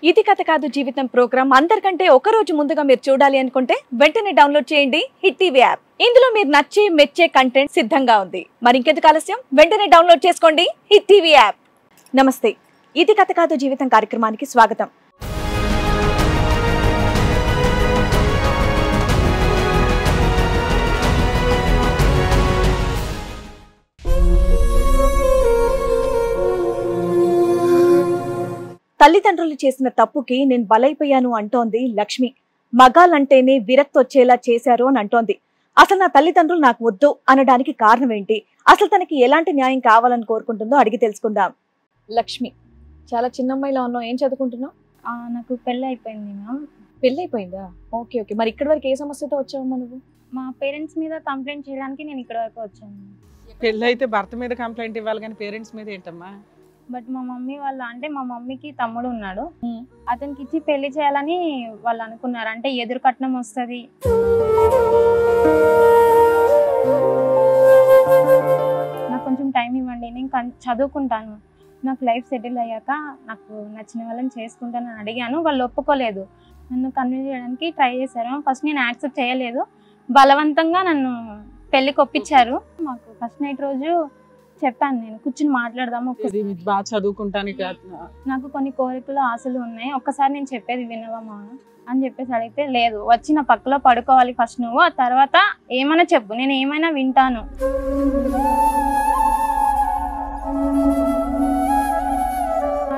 ఇది కథ కాదు జీవితం ప్రోగ్రామ్ అందరికంటే ఒక రోజు ముందుగా మీరు చూడాలి అనుకుంటే వెంటనే డౌన్లోడ్ చేయండి హిట్ టీవీ యాప్. ఇందులో మీరు నచ్చే మెచ్చే కంటెంట్ సిద్ధంగా ఉంది. మరి ఇంకెందుకు ఆలస్యం, వెంటనే డౌన్లోడ్ చేసుకోండి హిట్ టీవీ యాప్. నమస్తే, ఇది కథ కాదు జీవితం కార్యక్రమానికి స్వాగతం. తల్లిదండ్రులు చేసిన తప్పుకి నేను బలైపోయాను అంటోంది లక్ష్మి. మగాలంటేనే విరక్తి వచ్చేలా చేశారు అని అంటోంది. అసలు నా తల్లిదండ్రులు నాకు వద్దు అనడానికి కారణం ఏంటి, అసలు తనకి ఎలాంటి న్యాయం కావాలని కోరుకుంటుందో అడిగి తెలుసుకుందాం. లక్ష్మి, చాలా చిన్న అమ్మాయిలా ఉన్నావు, ఏం చదువుకుంటున్నావు? నాకు పెళ్ళి అయిపోయింది మ్యామ్. పెళ్ళి అయిపోయిందా? Okay okay. మరి ఇక్కడి వరకు ఏ సమస్యతో వచ్చావమ్మా నువ్వు? మా పేరెంట్స్ మీద కంప్లైంట్ చేయడానికి నేను ఇక్కడ వరకు వచ్చాను. పెళ్ళి అయితే భర్త మీద కంప్లైంట్ ఇవ్వాలి కానీ పేరెంట్స్ మీద ఏంటమ్మా? బట్ మా మమ్మీ వాళ్ళ అంటే మా మమ్మీకి తమ్ముడు ఉన్నాడు, అతనికి ఇచ్చి పెళ్లి చేయాలని వాళ్ళు అనుకున్నారు. అంటే ఎదురు కట్నం వస్తుంది, నాకు కొంచెం టైం ఇవ్వండి, నేను చదువుకుంటాను, నాకు లైఫ్ సెటిల్ అయ్యాక నాకు నచ్చిన వాళ్ళని చేసుకుంటానని అడిగాను. వాళ్ళు ఒప్పుకోలేదు. నన్ను కన్విన్స్ చేయడానికి ట్రై చేశారు. ఫస్ట్ నేను యాక్సెప్ట్ చేయలేదు, బలవంతంగా నన్ను పెళ్ళికి ఒప్పించారు. మాకు ఫస్ట్ నైట్ రోజు చెప్పాను, నేను కూర్చుని మాట్లాడదాము, బాగా చదువుకుంటానికి నాకు కొన్ని కోరికలు ఆశలు ఉన్నాయి, ఒక్కసారి నేను చెప్పేది వినవమ్మా అని చెప్పేసి అడిగితే, లేదు వచ్చి నా పక్కలో పడుకోవాలి ఫస్ట్ నువ్వు, ఆ తర్వాత ఏమైనా చెప్పు, నేను ఏమైనా వింటాను.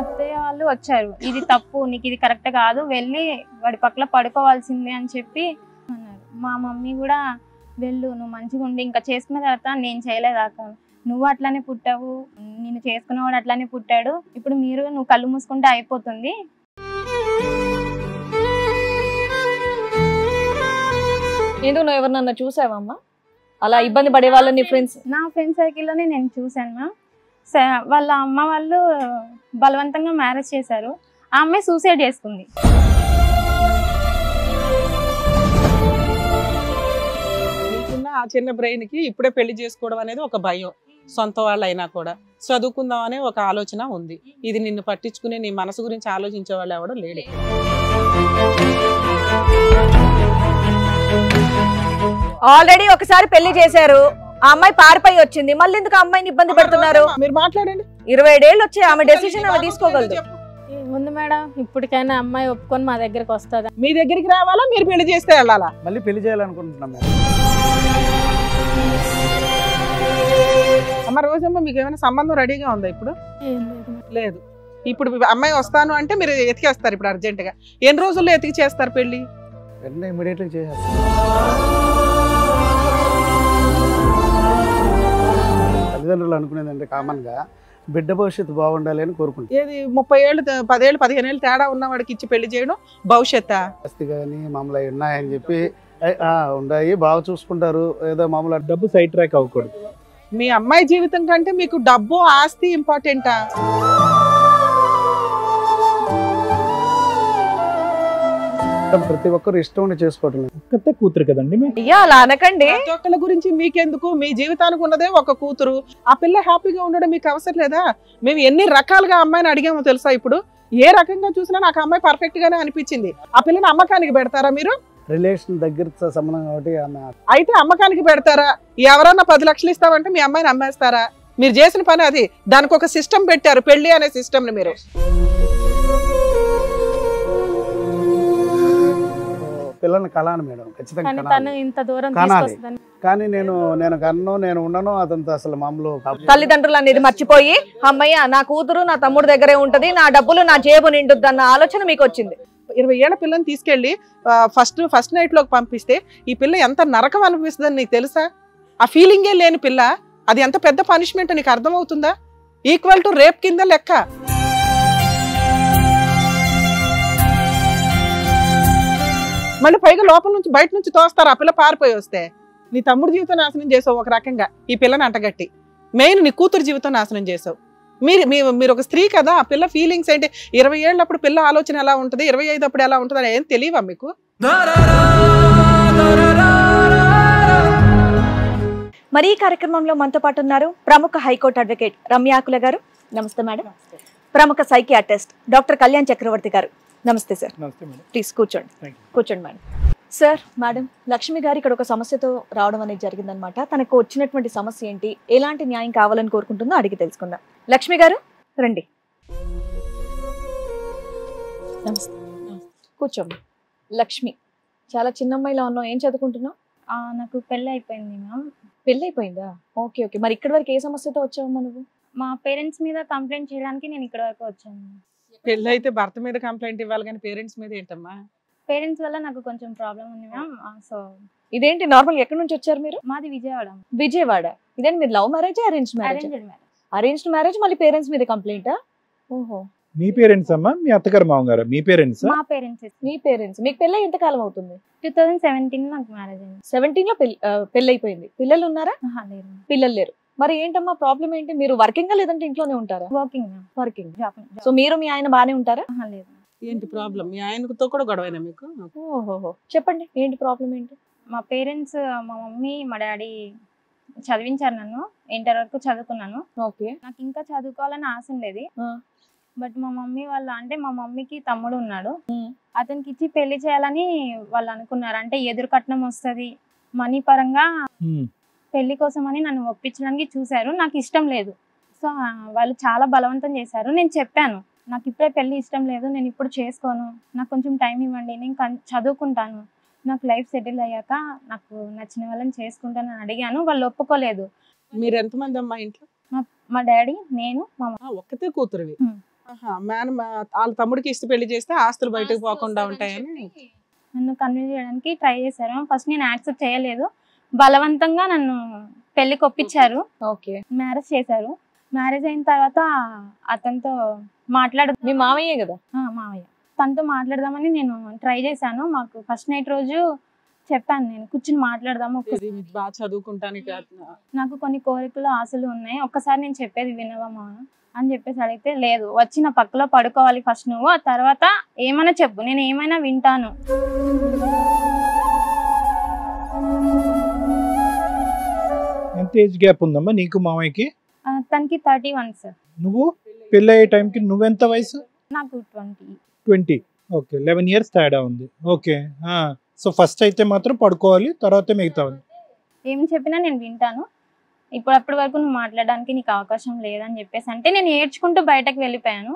అత్తయ్య వాళ్ళు వచ్చారు, ఇది తప్పు, నీకు ఇది కరెక్ట్ కాదు, వెళ్ళి వాడి పక్కన పడుకోవాల్సిందే అని చెప్పి అన్నారు. మా మమ్మీ కూడా వెళ్ళు, నువ్వు మంచిగా ఉండి ఇంకా చేసుకున్న తర్వాత నేను చేయలేదాకా, నువ్వు అట్లానే పుట్టావు, నేను చేసుకున్నవాడు అట్లానే పుట్టాడు, ఇప్పుడు నువ్వు కళ్ళు మూసుకుంటే అయిపోతుంది. ఎందుకు నువ్వు ఎవరినన్నా చూసావమ్మా అలా ఇబ్బంది పడే వాళ్ళని? ఫ్రెండ్స్, నా ఫ్రెండ్ సర్కిల్లోనే నేను చూశాను మ్యామ్. వాళ్ళ అమ్మ వాళ్ళు బలవంతంగా మ్యారేజ్ చేశారు, ఆ అమ్మాయి సూసైడ్ చేసుకుంది. ఆ చిన్న బ్రెయిన్ కి ఇప్పుడే పెళ్లి చేసుకోవడం అనేది ఒక భయం. సొంత వాళ్ళు అయినా కూడా చదువుకుందాం అనే ఒక ఆలోచన ఉంది. ఇది నిన్ను పట్టించుకునే నీ మనసు గురించి ఆలోచించే వాళ్ళు ఎవడో లేడే. ఆల్రెడీ ఒకసారి పెళ్లి చేశారు, ఆ అమ్మాయి పారిపోయి వచ్చింది, మళ్ళీ ఎందుకు ఆ అమ్మాయిని ఇబ్బంది పెడుతున్నారు? మీరు మాట్లాడండి. 27 ఏళ్ళు వచ్చి ఆమె డెసిషన్ ఆమె తీసుకోగలదు. ఉంది మేడం, ఇప్పటికైనా అమ్మాయి ఒప్పుకొని మా దగ్గరకు వస్తుందా? మీ దగ్గరికి రావాలా, మీరు పెళ్లి చేస్తే వెళ్ళాలా? మళ్ళీ పెళ్లి చేయాలనుకుంటున్నాం మేడం. అమ్మ రోజమ్మ, మీకు ఏమైనా సంబంధం రెడీగా ఉందా ఇప్పుడు? లేదు. ఇప్పుడు అమ్మాయి వస్తాను అంటే మీరు ఎతికేస్తారు ఇప్పుడు అర్జెంట్ గా. ఎన్ని రోజుల్లో ఎతికి చేస్తారు పెళ్లి? వెంటనే ఇమీడియట్గా చేసేస్తాం. తల్లిదండ్రులు అనుకునేది అంటే కామన్ గా బిడ్డ భవిష్యత్తు బాగుండాలి అని కోరుకుంటాం. ఏది 30 ఏళ్ళు 10 ఏళ్ళు 15 ఏళ్ళు తేడా ఉన్న వాడికి ఇచ్చి పెళ్లి చేయడం భవిష్యత్ ఆస్తి కానీ మామూలు ఉన్నాయని చెప్పి ఉన్నాయి, బాగా చూసుకుంటారు, ఏదో మామూలు డబ్బు సైడ్ ట్రాక్ అవ్వకూడదు. మీ అమ్మాయి జీవితం కంటే మీకు డబ్బు ఆస్తి ఇంపార్టెంటా? ప్రతి ఒక్కరు ఇష్టం ఉండి చేసుకోవటం. ఒక్కతే కూతురు కదండి. అయ్యా అలా అనకండి. ఒక్కళ్ళ గురించి మీకెందుకు? మీ జీవితానికి ఉన్నదే ఒక కూతురు, ఆ పిల్ల హ్యాపీగా ఉండడం మీకు అవసరం లేదా? మేము ఎన్ని రకాలుగా అమ్మాయిని అడిగామో తెలుసా? ఇప్పుడు ఏ రకంగా చూసినా నాకు అమ్మాయి పర్ఫెక్ట్ గానే అనిపించింది. ఆ పిల్లని అమ్మకానికి పెడతారా మీరు? రిలేషన్ దగ్గర సంబంధం కాబట్టి అయితే అమ్మకానికి పెడతారా? ఎవరన్నా 10 లక్షలు ఇస్తామంటే మీ అమ్మాయిని అమ్మేస్తారా? మీరు చేసిన పని అది. దానికి ఒక సిస్టమ్ పెట్టారు, పెళ్లి అనే సిస్టమ్ ని. మీరు పిల్లల్ని కలాను మేడం, ఖచ్చితంగా కనాలి. కానీ నేను కన్ను, నేను ఉండను, అదంతా అసలు మామూలు. తల్లిదండ్రులు అనేది మర్చిపోయి, అమ్మయ్య నా కూతురు నా తమ్ముడు దగ్గరే ఉంటది, నా డబ్బులు నా జేబు నిండుద్ది అన్న ఆలోచన మీకు వచ్చింది. 20 ఏళ్ల పిల్లని తీసుకెళ్లి ఫస్ట్ నైట్ లోకి పంపిస్తే ఈ పిల్ల ఎంత నరకం అనిపిస్తుందని నీకు తెలుసా? ఆ ఫీలింగే లేని పిల్ల, అది ఎంత పెద్ద పనిష్మెంట్ నీకు అర్థమవుతుందా? ఈక్వల్ టు రేప్ కింద లెక్క. మళ్ళీ పైగా లోపల నుంచి బయట నుంచి తోస్తారు ఆ పిల్ల పారిపోయి వస్తే. నీ తమ్ముడు జీవితం నాశనం చేసావు ఒక రకంగా, ఈ పిల్లని అంటగట్టి. మెయిన్ నీ కూతురు జీవితం నాశనం చేసావు. మీరు ఒక స్త్రీ కదా, ఆ పిల్ల ఫీలింగ్స్ ఏంటి? 20 ఏళ్ళప్పుడు పిల్ల ఆలోచన ఎలా ఉంటుంది, 25 అప్పుడు ఎలా ఉంటుంది అని ఏం తెలియవా మీకు? మరి ఈ కార్యక్రమంలో మనతో పాటు ఉన్నారు ప్రముఖ హైకోర్టు అడ్వకేట్ రమ్యాకుల గారు. నమస్తే మేడం. ప్రముఖ సైకియాట్రిస్ట్ డాక్టర్ కళ్యాణ్ చక్రవర్తి గారు. నమస్తే సార్. నమస్తే మేడం. ప్లీజ్ కూర్చోండి. Thank you. కూర్చోండి మేడం. సార్, మేడం, లక్ష్మి గారు ఇక్కడ ఒక సమస్యతో రావడం అనేది జరిగిందనమాట. తనకు వచ్చినటువంటి సమస్య ఏంటి, ఎలాంటి న్యాయం కావాలని కోరుకుంటుందో అడిగి తెలుసుకుందాం. లక్ష్మి గారు రండి. నమస్తే. కూర్చోండి. లక్ష్మి, చాలా చిన్న అమ్మాయిలా ఉన్నావు. ఏం చదువుకుంటున్నావు? నాకు పెళ్ళి అయిపోయింది మ్యామ్. పెళ్ళైపోయిందా? Okay okay. మరి ఇక్కడి వరకు ఏ సమస్యతో వచ్చావమ్మా నువ్వు? మా పేరెంట్స్ మీద కంప్లైంట్ చేయడానికి నేను ఇక్కడ వరకు వచ్చాను. పెళ్ళి అయితే భర్త మీద కంప్లైంట్ ఇవ్వాలి కానీ పేరెంట్స్ మీద ఏంటమ్మా? పేరెంట్స్ వల్ల నాకు కొంచెం ప్రాబ్లం ఉంది మ్యామ్. సో ఇదేంటి నార్మల్, ఎక్కడి నుంచి వచ్చారు మీరు? మాది విజయవాడ. విజయవాడ. ఇదేంటి మీరు love marriage, arrange marriage? Arranged marriage. Arranged marriage, మళ్ళీ పేరెంట్స్ మీద కంప్లైంటా? ఓహో. మీ పేరెంట్స్ అమ్మా, మీ అత్తగారు మామగారు? మీ పేరెంట్స్. మా పేరెంట్స్. మీ పేరెంట్స్. మీకు పెళ్ళి ఎంత కాలం అవుతుంది? 2017 నాకు మ్యారేజ్ అయింది. 17 లో పెళ్ళి అయిపోయింది. పిల్లలు ఉన్నారా? లేదు. పిల్లలు లేరు. మరి ఏంటమ్మా ప్రాబ్లం ఏంటి? మీరు వర్కింగ్ లేదంటే ఇంట్లోనే ఉంటారా? Working ma'am. Working. Job. So మీరు మీ ఆయన బానే ఉంటారా? లేదు. ఏంటి ప్రాబ్లం? మీ ఆయనతో కూడా గొడవైనా మీకు? ఓహోహో. చెప్పండి, ఏంటి ప్రాబ్లం ఏంటి? మా పేరెంట్స్, మా మమ్మీ మా డాడీ చదివించారు నన్ను. ఇంటర్ వరకు చదువుకున్నాను. ఓకే. నాకు ఇంకా చదువుకోవాలని ఆశ ఉండేది. ఆ. బట్ మా మమ్మీ అంటే మా మమ్మీకి తమ్ముడు ఉన్నాడు. ఉమ్. అతనికి ఇచ్చి పెళ్లి చేయాలని వాళ్ళు అనుకున్నారు. అంటే ఎదురు కట్నం వస్తుంది, మనీ పరంగా పెళ్లి కోసం అని నన్ను ఒప్పించడానికి చూశారు. నాకు ఇష్టం లేదు. సో వాళ్ళు చాలా బలవంతం చేశారు. నేను చెప్పాను, నాకు ఇప్పుడే పెళ్లి ఇష్టం లేదు, నేను ఇప్పుడు చేసుకోను, నాకు కొంచెం టైం ఇవ్వండి, నేను చదువుకుంటాను, నాకు లైఫ్ సెటిల్ అయ్యాక నాకు నచ్చిన వాళ్ళని చేసుకుంటానని అడిగాను. వాళ్ళు ఒప్పుకోలేదు. మీరు ఎంతమంది అమ్మా ఇంట్లో? మా డాడీ, నేను, మా మమ్మీ. ఒక్కతే కూతురువి? ఉమ్. వాళ్ళ తమ్ముడికి ఇష్ట పెళ్లి చేస్తే ఆస్తులు బయటకు పోకుండా ఉంటాయని నన్ను కన్విన్స్ చేయడానికి ట్రై చేశారు. ఫస్ట్ నేను యాక్సెప్ట్ చేయలేదు. బలవంతంగా నన్ను పెళ్లికి ఒప్పించారు. ఓకే. మ్యారేజ్ చేశారు. మ్యారేజ్ అయిన తర్వాత అతనితో మీ మామయ్యే కదా? మామయ్య. తనతో మాట్లాడదామని నేను ట్రై చేశాను. మాకు ఫస్ట్ నైట్ రోజు చెప్పాను, నేను కూర్చుని మాట్లాడదాము, బాగా చదువుకుంటానికి నాకు కొన్ని కోరికలు ఆశలు ఉన్నాయి, ఒక్కసారి నేను చెప్పేది వినవమ్మా అని చెప్పేసి అడిగితే, లేదు, వచ్చి నా పక్కలో పడుకోవాలి ఫస్ట్ నువ్వు, ఆ తర్వాత ఏమైనా చెప్పు, నేను ఏమైనా వింటాను. ఎంత ఏజ్ గ్యాప్ ఉందమ్మా నీకు మామయ్యకి? తనకి 31 సార్. నువ్వు పెళ్ళి అయ్యే టైంకి నువ్వెంత వయసు? నాకు 20. 20. ఓకే, 11 years తేడా ఉంది. ఓకే. సో ఫస్ట్ అయితే మాత్రం పడుకోవాలి, తర్వాత మిగతా ఏం చెప్పినా నేను వింటాను, అప్పటి వరకు నువ్వు మాట్లాడడానికి నీకు అవకాశం లేదని చెప్పేసి అంటే నేను ఏడ్చుకుంటూ బయటకు వెళ్ళిపోయాను.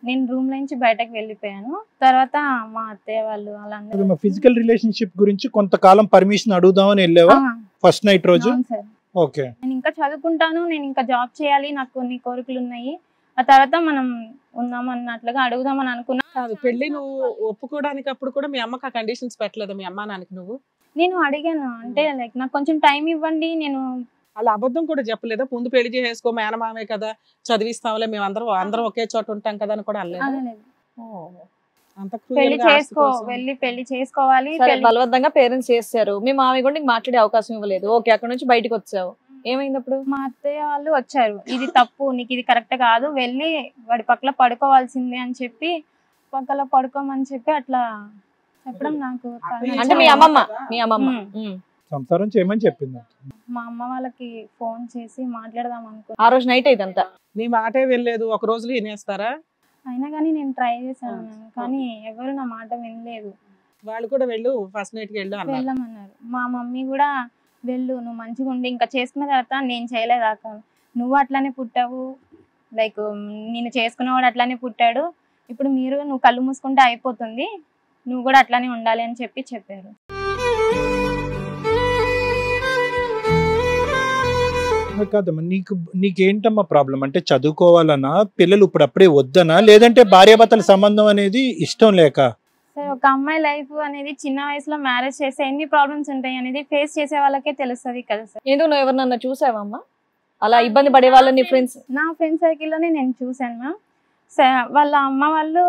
నేను రూమ్ నుంచి బయటకు వెళ్ళిపోయాను. తర్వాత మా అత్తయ్య వాళ్ళు అలా ఫిజికల్ రిలేషన్షిప్ గురించి కొంతకాలం పర్మిషన్ అడుగుదామని వెళ్ళావా ఫస్ట్ నైట్ రోజు? సార్. ఓకే. నేను ఇంకా చదువుకుంటాను, నేను ఇంకా జాబ్ చేయాలి, నాకు కొన్ని కోరికలు ఉన్నాయి, ఆ తర్వాత మనం ఉందాం అన్నట్లుగా అడుగుదామని అనుకున్నా. కాదు, పెళ్లి నువ్వు ఒప్పుకోవడానికి అప్పుడు కూడా మీ అమ్మకి ఆ కండిషన్స్ పెట్టలేదు మీ అమ్మా నాన్నకి? నువ్వు నేను అడిగాను, అంటే లైక్ నాకు కొంచెం టైం ఇవ్వండి, నేను అలా అబద్ధం కూడా చెప్పలేదా? ముందు పెళ్లి చేసేసుకో, మేనమామే కదా, చదివిస్తాంలే, మేము అందరం ఒకే చోట ఉంటాం కదా అని కూడా అనలేదు? అనలేదు. అంత పెళ్లి చేసుకో, వెళ్ళి పెళ్లి చేసుకోవాలి. బలవంతంగా పేరెంట్స్ చేస్తారు. మీ మామయ్య కూడా నీకు మాట్లాడే అవకాశం ఇవ్వలేదు. ఓకే, అక్కడ నుంచి బయటకు వచ్చావు. ఏమైంది అప్పుడు? మా అత్తయ్య వాళ్ళు వచ్చారు, ఇది తప్పు, నీకు ఇది కరెక్ట్ కాదు, వెళ్ళి వాడి పక్కన పడుకోవాల్సిందే అని చెప్పి పక్కన పడుకోమని చెప్పి అట్లా చెప్పడం నాకు అంటే మీ అమ్మమ్మ సంసారం చేయమని చెప్పింది. మా అమ్మ వాళ్ళకి ఫోన్ చేసి మాట్లాడదాం అనుకో. ఆ రోజు నైట్ ఇదంతా నీ మాటే వెళ్ళలేదు, ఒక రోజులో వినేస్తారా? అయినా కానీ నేను ట్రై చేశాను, కానీ ఎవరు నా మాట వినలేదు. వాళ్ళు కూడా వెళ్ళు, ఫస్ట్ నైట్ కి వెళ్ళమన్నారు. మా మమ్మీ కూడా వెళ్ళు, నువ్వు మంచిగా ఉండి ఇంకా చేసుకున్న తర్వాత నేను చేయలేదాక, నువ్వు అట్లానే పుట్టావు, లైక్ నేను చేసుకున్నవాడు అట్లానే పుట్టాడు, ఇప్పుడు నువ్వు కళ్ళు మూసుకుంటే అయిపోతుంది, నువ్వు కూడా అట్లానే ఉండాలి అని చెప్పారు. కాదమ్మా, నీకేంటమ్మా ప్రాబ్లం? అంటే చదువుకోవాలన్నా, పిల్లలు ఇప్పుడు అప్పుడే వద్దనా, లేదంటే భార్యాభర్తల సంబంధం అనేది ఇష్టం లేక? సార్, ఒక అమ్మాయి లైఫ్ అనేది చిన్న వయసులో మ్యారేజ్ చేస్తే ఎన్ని ప్రాబ్లమ్స్ ఉంటాయి అనేది ఫేస్ చేసే వాళ్ళకే తెలుస్తుంది కదా సార్. ఎందుకు నువ్వు ఎవరినన్నా చూసావమ్మా అలా ఇబ్బంది పడే వాళ్ళని? ఫ్రెండ్స్, నా ఫ్రెండ్ సర్కిల్లోనే నేను చూసాను మ్యామ్. వాళ్ళ అమ్మ వాళ్ళు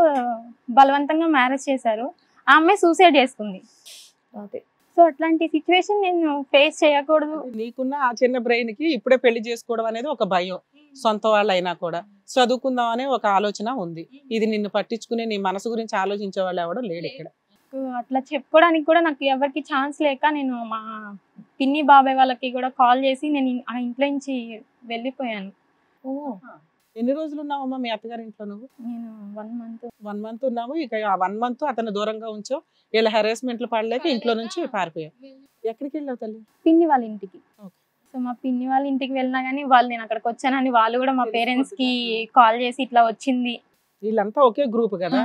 బలవంతంగా మ్యారేజ్ చేశారు, ఆ అమ్మాయి సూసైడ్ చేసుకుంది. సో అట్లాంటి సిచ్యువేషన్ నేను ఫేస్ చేయకూడదు. నీకున్న ఆ చిన్న బ్రెయిన్ కి ఇప్పుడే పెళ్లి చేసుకోవడం అనేది ఒక భయం, సొంత వాళ్ళు అయినా కూడా చదువుకుందాం అనే ఒక ఆలోచన ఉంది. ఇది నిన్ను పట్టించుకునే, నీ మనసు గురించి ఆలోచించే వాళ్ళు ఎవడో లేడు ఇక్కడ. అట్లా చెప్పుకోవడానికి కూడా నాకు ఎవరికి ఛాన్స్ లేక నేను మా పిన్ని బాబాయ్ వాళ్ళకి కూడా కాల్ చేసి నేను ఆ ఇంట్లో నుంచి వెళ్ళిపోయాను. ఎన్ని రోజులు ఉన్నావమ్మా మీ అత్తగారి ఇంట్లో నువ్వు? నేను 1 మంత్ 1 మంత్ ఉన్నావు. ఇక ఆ 1 మంత్ అతను దూరంగా ఉంచావు. ఇలా హెరాస్మెంట్లు పడలేక ఇంట్లో నుంచి పారిపోయావు. ఎక్కడికి వెళ్ళావు తల్లి? పిన్ని వాళ్ళ ఇంటికి. Okay. సో మా పిన్ని వాళ్ళ ఇంటికి వెళ్ళినా కానీ వాళ్ళు నేను అక్కడికి వచ్చానని వాళ్ళు కూడా మా పేరెంట్స్ కి కాల్ చేసి ఇట్లా వచ్చింది వీళ్ళంతా ఒకే గ్రూప్ కదా.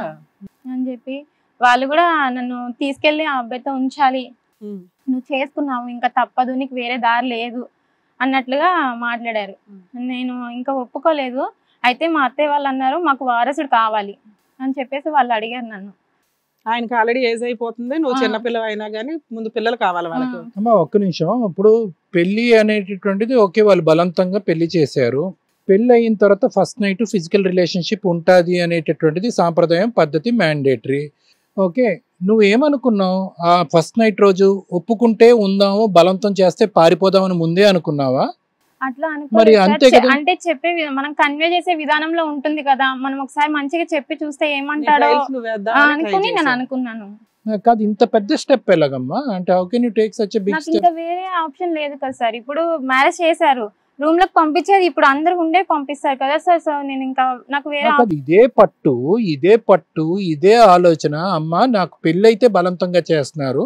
అని చెప్పి వాళ్ళు కూడా నన్ను తీసుకెళ్లి ఆ అబ్బాయితో ఉంచాలి, ఉమ్. నువ్వు చేసుకున్నావు ఇంకా తప్పదు, నీకు వేరే దారి లేదు అన్నట్లుగా మాట్లాడారు. నేను ఇంకా ఒప్పుకోలేదు. అయితే మా అత్తయ్య వాళ్ళు అన్నారు మాకు వారసుడు కావాలి అని చెప్పేసి వాళ్ళు అడిగారు నన్ను. ఆయనకి ఆల్రెడీ ఏజ్ అయిపోతుంది, నువ్వు చిన్నపిల్ల అయినా కానీ ముందు పిల్లలు కావాలి వాళ్ళకి. అమ్మా ఒక్క నిమిషం. ఇప్పుడు పెళ్లి అనేటటువంటిది ఓకే, వాళ్ళు బలవంతంగా పెళ్లి చేశారు. పెళ్లి అయిన తర్వాత ఫస్ట్ నైట్ ఫిజికల్ రిలేషన్షిప్ ఉంటుంది అనేటటువంటిది సాంప్రదాయం, పద్ధతి, మ్యాండేటరీ. ఓకే, నువ్వేమనుకున్నావు? ఆ ఫస్ట్ నైట్ రోజు ఒప్పుకుంటే ఉందాము, బలవంతం చేస్తే పారిపోదామని ముందే అనుకున్నావా? అట్లా మరి అనుకో అంతే కదా. అంటే చెప్పే మనం కన్వే చేసే విధానంలో ఉంటుంది కదా, మనం ఒకసారి మంచిగా చెప్పి చూస్తే ఏమంటాడో అనుకుని నేను అనుకున్నాను. కాదు, ఇంత పెద్ద స్టెప్ ఎలాగమ్మా? అంటే how can you take such a big నాకు స్టెప్? ఇంకా వేరే ఆప్షన్ లేదు కదా సార్. ఇప్పుడు మ్యారేజ్ చేశారు, రూమ్ లకు పంపించేది ఇప్పుడు అందరు ఉండే పంపిస్తారు కదా సార్. సో నేను ఇంకా నాకు వేరే ఇదే పట్టు ఇదే ఆలోచన. అమ్మా నాకు పెళ్ళైతే బలవంతంగా చేస్తున్నారు,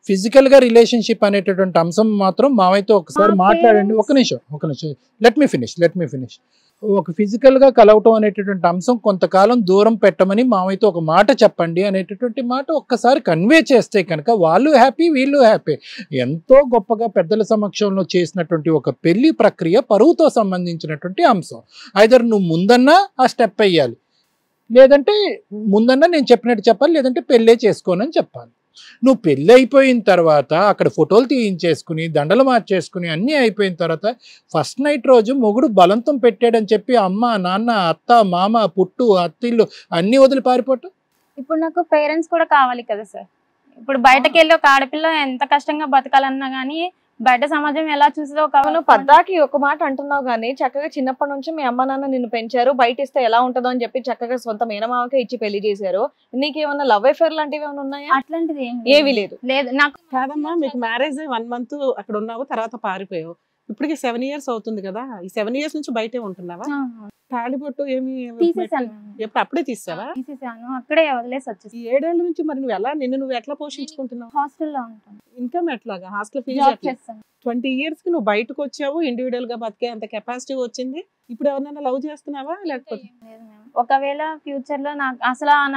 ఫిజికల్ గా రిలేషన్షిప్ అనేటటువంటి అంశం మాత్రం మావైతే ఒకసారి మాట్లాడండి. ఒక నిమిషం లెట్ మీ ఫినిష్. ఒక ఫిజికల్ గా కలవటం అనేటటువంటి అంశం కొంతకాలం దూరం పెట్టమని మావైతే ఒక మాట చెప్పండి అనేటటువంటి మాట ఒక్కసారి కన్వే చేస్తే కనుక వాళ్ళు హ్యాపీ, వీళ్ళు హ్యాపీ. ఎంతో గొప్పగా పెద్దల సమక్షంలో చేసినటువంటి ఒక పెళ్లి ప్రక్రియ పరువుతో సంబంధించినటువంటి అంశం. ఐదర్ నువ్వు ముందన్నా ఆ స్టెప్ వేయాలి, లేదంటే ముందన్నా నేను చెప్పినట్టు చెప్పాలి, లేదంటే పెళ్ళే చేసుకోనని చెప్పాలి. నువ్వు పెళ్ళి అయిపోయిన తర్వాత అక్కడ ఫోటోలు తీయించేసుకుని దండలు మార్చేసుకుని అన్నీ అయిపోయిన తర్వాత ఫస్ట్ నైట్ రోజు మొగుడు బలవంతం పెట్టాడని చెప్పి అమ్మ, నాన్న, అత్త, మామ, పుట్టు, అత్తిళ్ళు అన్నీ వదిలి పారిపోవటం. ఇప్పుడు నాకు పేరెంట్స్ కూడా కావాలి కదా సార్. ఇప్పుడు బయటకు వెళ్ళి ఒక ఆడపిల్ల ఎంత కష్టంగా బతకాలన్నా గానీ బయట సమాజం ఎలా చూస్తుందో నువ్వు పద్దాకి ఒక మాట అంటున్నావు గానీ చక్కగా చిన్నప్పటి నుంచి మీ అమ్మ నాన్న నిన్ను పెంచారు, బయట ఇస్తే ఎలా ఉంటుందో అని చెప్పి చక్కగా సొంత మేనమావకే ఇచ్చి పెళ్లి చేశారు. నీకేమన్నా లవ్ అఫేర్ లాంటివి ఏమైనా ఉన్నాయా? అట్లాంటిది ఏవి లేదు. నాకు కాదమ్మా, మీకు మ్యారేజ్ 1 మంత్ అక్కడ ఉన్నావు, తర్వాత పారిపోయావు. ఇప్పటికి 7 years అవుతుంది కదా. ఈ 7 years నుంచి బయటే ఉంటున్నావా? తాళిబొట్టు ఏమి తీసేసాను. ఎప్పుడు అప్పుడే తీసావా? తీసేసాను, అక్కడే వదిలేసి వచ్చేసి. ఈ 7 ఏళ్ల నుంచి మరి నువ్వు ఎట్లా పోషించుకుంటున్నావు? హాస్టల్లో ఉంటాను. ఇన్కమ్ ఎట్లాగా? హాస్టల్ ఫీజు జాబ్ చేస్తాను. 20 years కి నువ్వు బయటకు వచ్చావు, ఇండివిడువల్ గా బతికే అంత కెపాసిటీ వచ్చింది. ఇప్పుడు ఎవరినైనా లవ్ చేస్తున్నావా లేకపోతే? ఒకవేళ ఫ్యూచర్ లో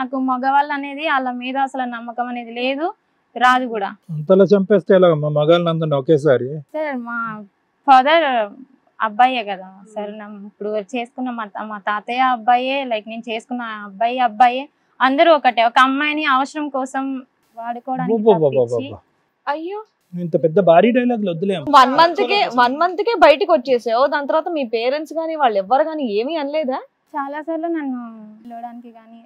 నాకు మగవాళ్ళు అనేది వాళ్ళ మీద అసలు నమ్మకం అనేది లేదు, రాదు కూడా. అంతలా చంపేస్తే ఎలాగమ్మా మగాళ్ళని అందరినీ ఒకేసారి? సార్ మా ఫాదర్ అబ్బాయే కదా సార్. ఇప్పుడు చేసుకున్న మా తాతయ్య అబ్బాయే, లైక్ నేను చేసుకున్న అబ్బాయే, అందరూ ఒకటే. ఒక అమ్మాయిని అవసరం కోసం వాడుకోవడానికి. అయ్యో, ఇంత పెద్ద భారీ డైలాగులు వద్దులే. 1 month కే బయటకు వచ్చేసావు. దాని తర్వాత మీ పేరెంట్స్ గానీ వాళ్ళు ఎవ్వరు గానీ ఏమీ అనలేదా? చాలా సార్లు నన్ను పిలవడానికి కానీ.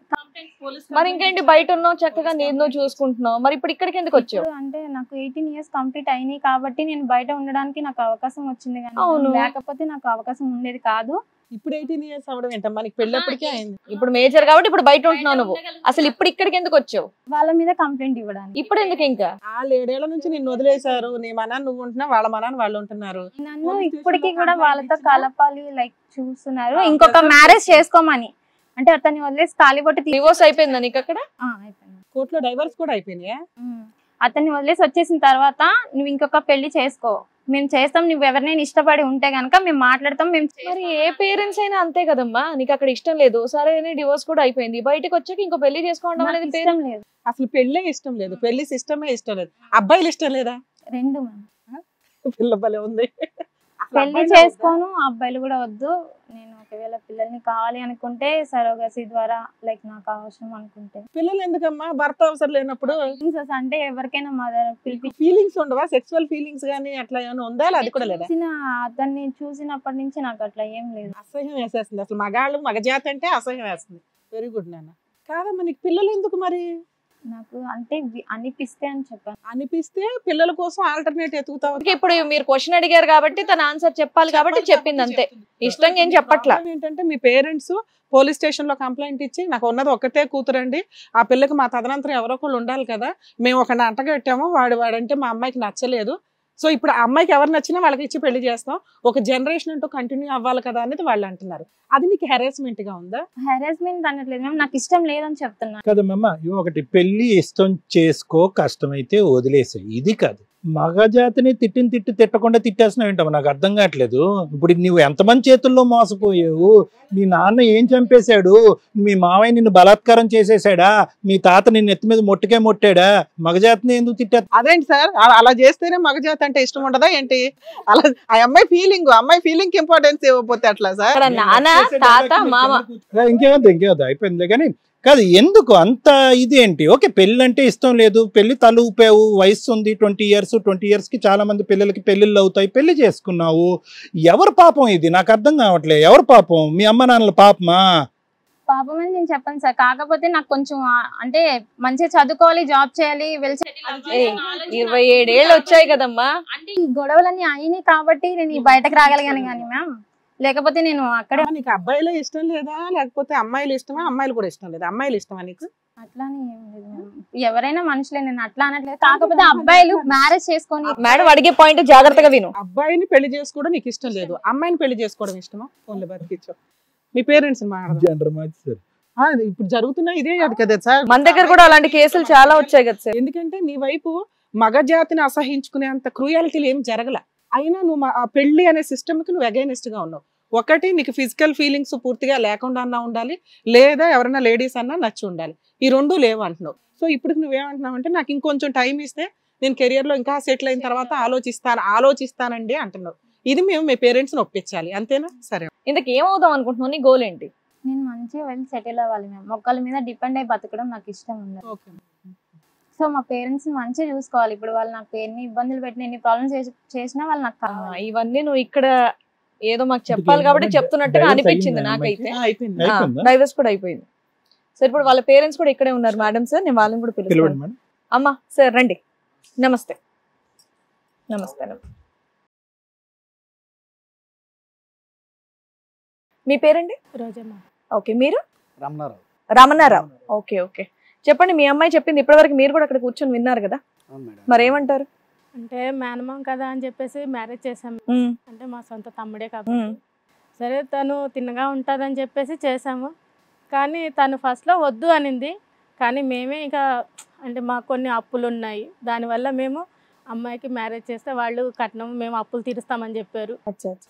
మరి ఇంకేంటి, బయట ఉన్నావు చక్కగా, నేను చూసుకుంటున్నావు, మరి ఇప్పుడు ఇక్కడికి ఎందుకు వచ్చావు? అంటే నాకు 18 years కంప్లీట్ అయినాయి కాబట్టి నేను బయట ఉండడానికి నాకు అవకాశం వచ్చింది, కానీ లేకపోతే నాకు అవకాశం ఉండేది కాదు. ఇప్పుడు 18 years అవడం ఏంటమ్మా? నీకు పెళ్ళప్పటికే అయింది. ఇప్పుడు మేజర్ కాబట్టి ఇప్పుడు బయట ఉంటున్నావు నువ్వు. అసలు ఇప్పుడు ఇక్కడికి ఎందుకు వచ్చావు? వాళ్ళ మీద కంప్లైంట్ ఇవ్వడానికి. ఇప్పుడు ఎందుకు? ఇంకా వాళ్ళు 7 ఏళ్ల నుంచి నిన్ను వదిలేశారు. నీ మనాన్ని నువ్వు ఉంటున్నావు, వాళ్ళ మనాన్ని వాళ్ళు ఉంటున్నారు. నన్ను ఇప్పటికీ కూడా వాళ్ళతో కలపాలి లైక్ చూస్తున్నారు, ఇంకొక మ్యారేజ్ చేసుకోమని. అంటే అతన్ని వదిలేసి తాళిబొట్టు డివోర్స్ అయిపోయిందా నీకు అక్కడ? అయిపోయింది. కోర్టులో డైవర్స్ కూడా అయిపోయినాయా? అతన్ని వదిలేసి వచ్చేసిన తర్వాత నువ్వు ఇంకొక పెళ్లి చేసుకో, మేము చేస్తాం, నువ్వు ఎవరినైనా ఇష్టపడి ఉంటే గనక మేము మాట్లాడతాం. మరి ఏ పేరెంట్స్ అయినా అంతే కదమ్మా, నీకు అక్కడ ఇష్టం లేదు, సరే డివోర్స్ కూడా అయిపోయింది, బయటకు వచ్చాక ఇంకో పెళ్లి చేసుకోవడం అనేది ఇష్టం లేదు. అసలు పెళ్ళే ఇష్టం లేదు, పెళ్లి సిస్టమే ఇష్టం లేదు. అబ్బాయిలు ఇష్టం లేదా? రెండు. పిల్ల భలే ఉంది. పెళ్లి చేసుకోను, అబ్బాయిలు కూడా వద్దు. నేను ఒకవేళ పిల్లల్ని కావాలి అనుకుంటే సరోగసి ద్వారా, లైక్ నాకు అవసరం అనుకుంటే. పిల్లలు ఎందుకమ్మా? భర్త అవసరం లేనప్పుడు అంటే ఎవరికైనా మదర్ ఫీలింగ్స్ ఉండవా? సెక్సువల్ ఫీలింగ్స్ గానీ అట్లా ఏమైనా ఉందా? అది కూడా లేదా? అతన్ని చూసినప్పటి నుంచి నాకు అట్లా ఏం లేదు. అసహ్యం వేసేస్తుంది అసలు. మగజాతి అంటే అసహ్యం వేస్తుంది. వెరీ గుడ్ నాన్న. కాదమ్మా, నీకు పిల్లలు ఎందుకు మరి? నాకు అంటే అనిపిస్తే అని చెప్పాను. అనిపిస్తే పిల్లల కోసం ఆల్టర్నేట్ ఎతుకుతావు. ఇప్పుడు మీరు క్వశ్చన్ అడిగారు కాబట్టి తన ఆన్సర్ చెప్పాలి కాబట్టి చెప్పింది అంతే, ఇష్టంగా ఏం చెప్పట్లా. ఏంటంటే మీ పేరెంట్స్ పోలీస్ స్టేషన్ లో కంప్లైంట్ ఇచ్చి నాకు ఉన్నది ఒక్కతే కూతురండి, ఆ పిల్లకి మా తదనంతరం ఎవరో ఒకళ్ళు ఉండాలి కదా, మేము ఒకరిని అంటగట్టాము, వాడంటే మా అమ్మాయికి నచ్చలేదు, సో ఇప్పుడు ఆ అమ్మాయికి ఎవరు నచ్చినా వాళ్ళకి ఇచ్చి పెళ్లి చేస్తాం, ఒక జనరేషన్ అంటూ కంటిన్యూ అవ్వాలి కదా అనేది వాళ్ళు అంటున్నారు. అది నీకు హెరాస్మెంట్ గా ఉందా? హెరాస్మెంట్ అనట్లేదు మ్యామ్, నాకు ఇష్టం లేదని చెప్తున్నా. కదమ్మా, ఒకటి పెళ్లి ఇష్టం చేసుకో, కష్టమైతే వదిలేసాయి, ఇది కాదు. మగజాతిని తిట్టకుండా తిట్టేస్తున్నావు ఏంటమ్మా, నాకు అర్థం కావట్లేదు. ఇప్పుడు నువ్వు ఎంతమంది చేతుల్లో మోసపోయావు? మీ నాన్న ఏం చంపేశాడు? మీ మావయ్య నిన్ను బలాత్కారం చేసేసాడా? మీ తాత నిన్ను ఎత్తి మీద మొట్టాడా? మగజాతిని ఎందుకు తిట్టా? అదేంటి సార్, అలా చేస్తేనే మగజాతి అంటే ఇష్టం ఉండదా ఏంటి? అలా ఆ అమ్మాయి ఫీలింగ్ ఇంపార్టెన్స్ ఇవ్వకపోతే అట్లా సార్? ఇక్కడ నాన్న, తాత, మామ. ఇంకేవద్దు అయిపోయింది. కానీ కాదు, ఎందుకు అంత ఇదేంటి? ఓకే, పెళ్ళి అంటే ఇష్టం లేదు, పెళ్లి తలూపావు, వయసు ఉంది 20 years కి చాలా మంది పిల్లలకి పెళ్లిళ్ళు అవుతాయి, పెళ్లి చేసుకున్నావు. ఎవరు పాపం ఇది? నాకు అర్థం కావట్లేదు. ఎవరు పాపం? మీ అమ్మ నాన్నల పాపమా? పాపం అని నేను చెప్పాను సార్, కాకపోతే నాకు కొంచెం అంటే మంచిగా చదువుకోవాలి, జాబ్ చేయాలి, 27 ఏళ్ళు వచ్చాయి కదమ్మా. అంటే ఈ గొడవలన్నీ అయినాయి కాబట్టి నేను బయటకు రాగలిగాను కానీ మ్యామ్, లేకపోతే నేను అక్కడే. నీకు అబ్బాయిలే ఇష్టం లేదా, లేకపోతే అమ్మాయిలు ఇష్టమా? అమ్మాయిలు కూడా ఇష్టం లేదా? అమ్మాయిలు ఇష్టమా నీకు? అట్లానే ఏం లేదు మ్యామ్, ఎవరైనా మనుషులే, నేను అట్లా అనట్లేదు. కాకపోతే అబ్బాయిలు మ్యారేజ్ చేసుకొని. మేడం అడిగే పాయింట్ జాగ్రత్తగా విను. అబ్బాయిని పెళ్లి చేసుకోవడం నీకు ఇష్టం లేదు, అమ్మాయిని పెళ్లి చేసుకోవడం ఇష్టమా? ఫోన్లో బతికించు. మీ పేరెంట్స్ ఇప్పుడు జరుగుతున్నా ఇదే కదా సార్. మన దగ్గర కూడా అలాంటి కేసులు చాలా వచ్చాయి కదా సార్. ఎందుకంటే నీ వైపు మగజాతిని అసహించుకునేంత క్రూయాలిటీలు ఏం జరగల, అయినా నువ్వు ఆ పెళ్లి అనే సిస్టమ్ కి నువ్వు అగైనెస్ట్ గా ఉన్నావు. ఒకటి, నీకు ఫిజికల్ ఫీలింగ్స్ పూర్తిగా లేకుండా అన్నా ఉండాలి, లేదా ఎవరైనా లేడీస్ అన్నా నచ్చి ఉండాలి. ఈ రెండు లేవు అంటున్నావు. సో ఇప్పుడు నువ్వేమంటున్నావు అంటే, నాకు ఇంకొంచెం టైం ఇస్తే నేను కెరియర్ లో ఇంకా సెటిల్ అయిన తర్వాత ఆలోచిస్తానండి అంటున్నావు. ఇది మేము మీ పేరెంట్స్ ని ఒప్పించాలి, అంతేనా? సరే, ఇంతకు ఏమవుదాం అనుకుంటున్నావు? నీ గోల్ ఏంటి? నేను మంచిగా వెళ్ళి సెటిల్ అవ్వాలి మ్యామ్, మొక్కల మీద డిపెండ్ అయి బతకడం నాకు ఇష్టం ఉండదు. సో మా పేరెంట్స్ ని మంచిగా చూసుకోవాలి. ఇప్పుడు వాళ్ళు నాకు ఎన్ని ఇబ్బందులు పెట్టిన, ఎన్ని ప్రాబ్లమ్స్ చేసినా వాళ్ళు నాకు కావాలి. ఇవన్నీ నువ్వు ఇక్కడ ఏదో మాకు చెప్పాలి కాబట్టి చెప్తున్నట్టుగా అనిపించింది నాకైతే. డైవర్స్ కూడా అయిపోయింది సార్. ఇప్పుడు వాళ్ళ పేరెంట్స్ కూడా ఇక్కడే ఉన్నారు మేడం సార్, నేను వాళ్ళని కూడా పిలుస్తాను. అమ్మా సార్ రండి. నమస్తే. మీ పేరండి? రోజమ్మ. ఓకే, మీరు? రమణారావు. ఓకే. చెప్పండి, మీ అమ్మాయి చెప్పింది ఇప్పటివరకు మీరు కూడా అక్కడ కూర్చొని విన్నారు కదా, మరేమంటారు? అంటే మేనమామ కదా అని చెప్పేసి మ్యారేజ్ చేసాము. అంటే మా సొంత తమ్ముడే కాబట్టి సరే తను తిన్నగా ఉంటుందని చెప్పేసి చేసాము. కానీ తను ఫస్ట్లో వద్దు అనింది. కానీ మేమే ఇక అంటే మాకు కొన్ని అప్పులు ఉన్నాయి, దానివల్ల మేము అమ్మాయికి మ్యారేజ్ చేస్తే వాళ్ళు కట్నం మేము అప్పులు తీరుస్తామని చెప్పారు.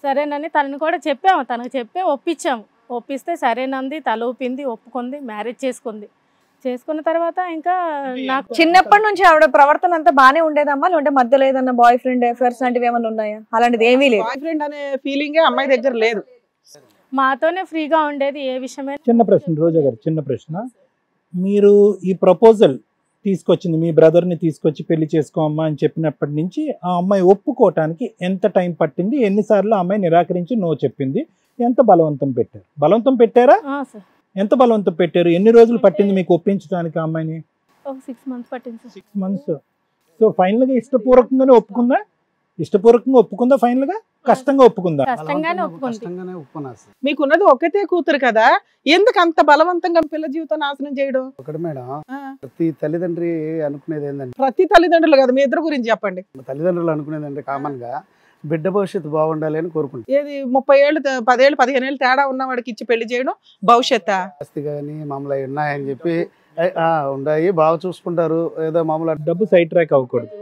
సరేనని తనని కూడా చెప్పాము, తనకు చెప్పి ఒప్పించాము. ఒప్పిస్తే సరేనంది, తల ఊపింది, ఒప్పుకుంది, మ్యారేజ్ చేసుకున్న తర్వాత ఇంకా నాకు చిన్నప్పటి నుంచి ఆవిడ ప్రవర్తన అంతా బానే ఉండేదమ్మా, లేదంటే మధ్యలో ఏదన్నా బాయ్ ఫ్రెండ్ అఫైర్స్ లాంటివి ఏమైనా ఉన్నాయా? అలాంటిది ఏమీ లేదు. బాయ్ ఫ్రెండ్ అనే ఫీలింగ్ అమ్మాయి దగ్గర లేదు, మాతోనే ఫ్రీగా ఉండేది ఏ విషయమైనా. చిన్న ప్రశ్న రోజా గారు, చిన్న ప్రశ్న. మీరు ఈ ప్రపోజల్ తీసుకొచ్చింది, మీ బ్రదర్ని తీసుకొచ్చి పెళ్లి చేసుకోమ్మా అని చెప్పినప్పటి నుంచి ఆ అమ్మాయి ఒప్పుకోవటానికి ఎంత టైం పట్టింది? ఎన్నిసార్లు ఆ అమ్మాయి నిరాకరించి నో చెప్పింది? ఎంత బలవంతం పెట్టారు? బలవంతం పెట్టారా? ఎంత బలవంతం పెట్టారు? ఎన్ని రోజులు పట్టింది మీకు ఒప్పించడానికి ఆ అమ్మాయిని? 6 months పట్టింది. 6 months. సో ఫైనల్ గా ఇష్టపూర్వకంగానే ఒప్పుకుందా? ఇష్టపూర్వకంగా ఒప్పుకుందా? ఫైనల్ గా కష్టంగా ఒప్పుకుందా? కష్టంగానే ఒప్పుకుంది. మీకున్నది ఒకటే కూతురు కదా, ఎందుకు అంత బలవంతంగా పిల్ల జీవితం నాశనం చేయడం? ఒకటి మేడం, ప్రతి తల్లిదండ్రి అనుకునేది ఏంటంటే, ప్రతి తల్లిదండ్రులు కదా, మీ ఇద్దరు గురించి చెప్పండి. తల్లిదండ్రులు అనుకునేది అంటే కామన్ గా బిడ్డ భవిష్యత్తు బాగుండాలి అని కోరుకుంటారు. ఏది 30 ఏళ్ళు 10 ఏళ్ళు 15 ఏళ్ళు తేడా ఉన్న వాడికి ఇచ్చి పెళ్లి చేయడం భవిష్యత్ ఆస్తి కానీ మామూలు ఉన్నాయని చెప్పి ఉన్నాయి, బాగా చూసుకుంటారు, ఏదో మామూలు డబ్బు సైడ్ ట్రాక్ అవ్వకూడదు.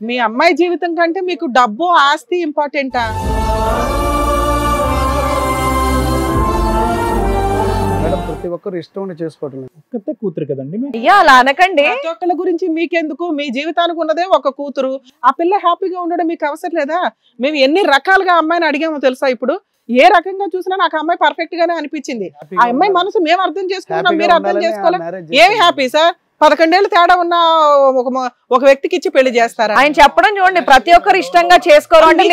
మీ అమ్మాయి జీవితం కంటే మీకు డబ్బు ఆస్తి ఇంపార్టెంటా? మేడం ప్రతి ఒక్కరు ఇష్టం చేసుకోవటం. ఒక్కతే కూతురు కదండి. అయ్యా అలా అనకండి. ప్రతి ఒక్కళ్ళ గురించి మీకెందుకు? మీ జీవితానికి ఉన్నదే ఒక కూతురు, ఆ పిల్ల హ్యాపీగా ఉండడం మీకు అవసరం లేదా? మేము ఎన్ని రకాలుగా అమ్మాయిని అడిగామో తెలుసా? ఇప్పుడు ఏ రకంగా చూసినా నాకు అమ్మాయి పర్ఫెక్ట్ గానే అనిపించింది. ఆ అమ్మాయి మనసు మేము అర్థం చేసుకున్నాం, మీరు అర్థం చేసుకోలేదు. ఏమి హ్యాపీ సార్? 11 ఏళ్ళు తేడా ఉన్న ఒక వ్యక్తికి ఇచ్చి పెళ్లి చేస్తారా? ఆయన చెప్పడం చూడండి, ప్రతి ఒక్కరు ఇష్టంగా చేసుకోరు అంటే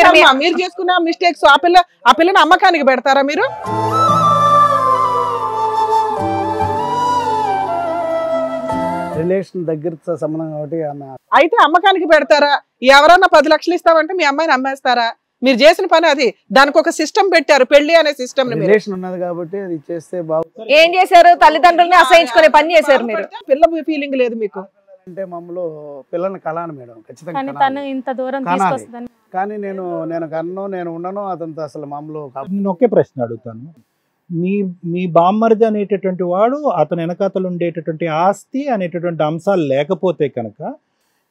మీరు చేసుకున్న మిస్టేక్స్ ఆ పిల్లని అమ్మకానికి పెడతారా మీరు? రిలేషన్ దగ్గర సంబంధం కాబట్టి అయితే అమ్మకానికి పెడతారా? ఎవరన్నా 10 లక్షలు ఇస్తామంటే మీ అమ్మాయిని అమ్మేస్తారా? మీరు చేసిన పని అది. దానికి ఒక సిస్టమ్ పెట్టారు, పెళ్లి అనే సిస్టమ్. రిలేషన్ ఉన్నది కాబట్టి అది చేస్తే బాగుంటుంది. ఏం చేశారు? తల్లిదండ్రుల్ని అసహించుకునే పని చేశారు మీరు. పిల్ల ఫీలింగ్ లేదు మీకు. అంటే మమ్మల్ని పిల్లల్ని కలాను మేడం, ఖచ్చితంగా కానీ కనాలి. తను ఇంత దూరం కనాలి. తీసుకొస్తుందని కానీ నేను కన్ను నేను ఉండను, అతనితో అసలు మమ్మల్ని నేను ఒకే ప్రశ్న అడుగుతాను. మీ బామ్మరిది అనేటటువంటి వాడు అతని వెనకాతలు ఉండేటటువంటి ఆస్తి అనేటటువంటి అంశాలు లేకపోతే కనుక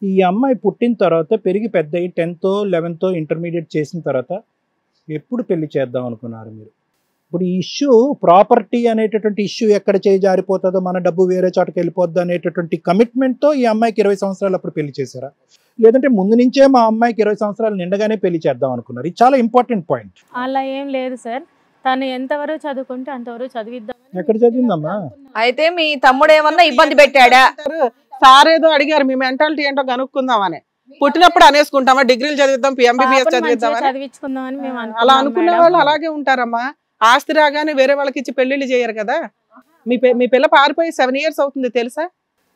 ఈ అమ్మాయి పుట్టిన తర్వాత పెరిగి పెద్ద 10th 11th ఇంటర్మీడియట్ చేసిన తర్వాత ఎప్పుడు పెళ్లి చేద్దాం అనుకున్నారు మీరు? ఇప్పుడు ఈ ఇష్యూ ప్రాపర్టీ అనేటటువంటి ఇష్యూ ఎక్కడ చేయి జారిపోతుందో, మన డబ్బు వేరే చోటకి వెళ్ళిపోద్ది అనేటటువంటి కమిట్మెంట్తో ఈ అమ్మాయికి 20 సంవత్సరాలు అప్పుడు పెళ్లి చేశారా, లేదంటే ముందు నుంచే మా అమ్మాయికి 20 సంవత్సరాలు నిండగానే పెళ్లి చేద్దాం అనుకున్నారు? ఇది చాలా ఇంపార్టెంట్ పాయింట్. అలా ఏం లేదు సార్. తను ఎంతవరకు చదువుకుంటే అంతవరకు చదివిద్దాం. ఎక్కడ చదివిందమ్మా? అయితే మీ తమ్ముడు ఏమన్నా ఇబ్బంది పెట్టాడా? సార్ ఏదో అడిగారు మీ మెంటాలిటీ ఏంటో కనుక్కుందామని. పుట్టినప్పుడు అనేసుకుంటామా డిగ్రీలు చదివిద్దాం, ఎంబీబీఎస్ చదివిద్దామని? చదివించుకుందామని మేము అలా అనుకున్న వాళ్ళు అలాగే ఉంటారమ్మా. ఆస్తి రాగానే వేరే వాళ్ళకి ఇచ్చి పెళ్లిళ్ళు చేయరు కదా. మీ పిల్ల పారిపోయి 7 years అవుతుంది తెలుసా?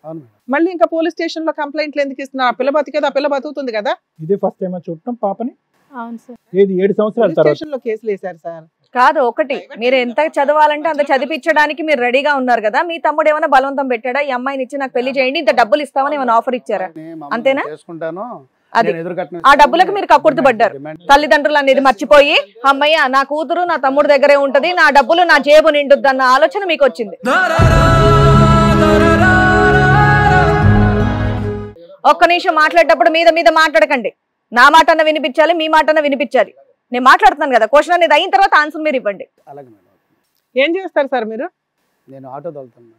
అవును మేడం. మళ్ళీ ఇంకా పోలీస్ స్టేషన్ లో కంప్లైంట్లు ఎందుకు ఇస్తున్నారు? ఆ పిల్ల బతికేది, ఆ పిల్ల బతుకుతుంది కదా. ఇదే ఫస్ట్ టైం చూడటం పాపని? అవును సార్. ఏది 7 సంవత్సరాల పోలీస్ తర్వాత? స్టేషన్ లో కేసులు వేశారు సార్. కాదు, ఒకటి మీరు ఎంత చదవాలంటే అంత చదివించడానికి మీరు రెడీగా ఉన్నారు కదా. మీ తమ్ముడు ఏమైనా బలవంతం పెట్టాడా? ఈ అమ్మాయిని ఇచ్చి నాకు పెళ్లి చేయండి, ఇంత డబ్బులు ఇస్తామని ఏమైనా ఆఫర్ ఇచ్చారా? అంతేనా? చేసుకుంటాను, అది నేను ఎదురు కట్టిన ఆ డబ్బులకు మీరు కక్కుర్తి పడ్డారు. తల్లిదండ్రులు అనేది మర్చిపోయి అమ్మయ్య నా కూతురు నా తమ్ముడు దగ్గరే ఉంటది, నా డబ్బులు నా జేబు నిండుద్ది అన్న ఆలోచన మీకు వచ్చింది. ఒక్క నిమిషం మాట్లాడేటప్పుడు మీద మీద మాట్లాడకండి. నా మాట అన్న వినిపించాలి, మీ మాట అన్న వినిపించాలి. నేను మాట్లాడుతున్నాను కదా, క్వశ్చన్ అనేది అయిన తర్వాత ఆన్సర్ మీరు ఇవ్వండి. అలాగే మేడం. ఏం చేస్తారు సార్ మీరు? నేను ఆటో తోలుతాను.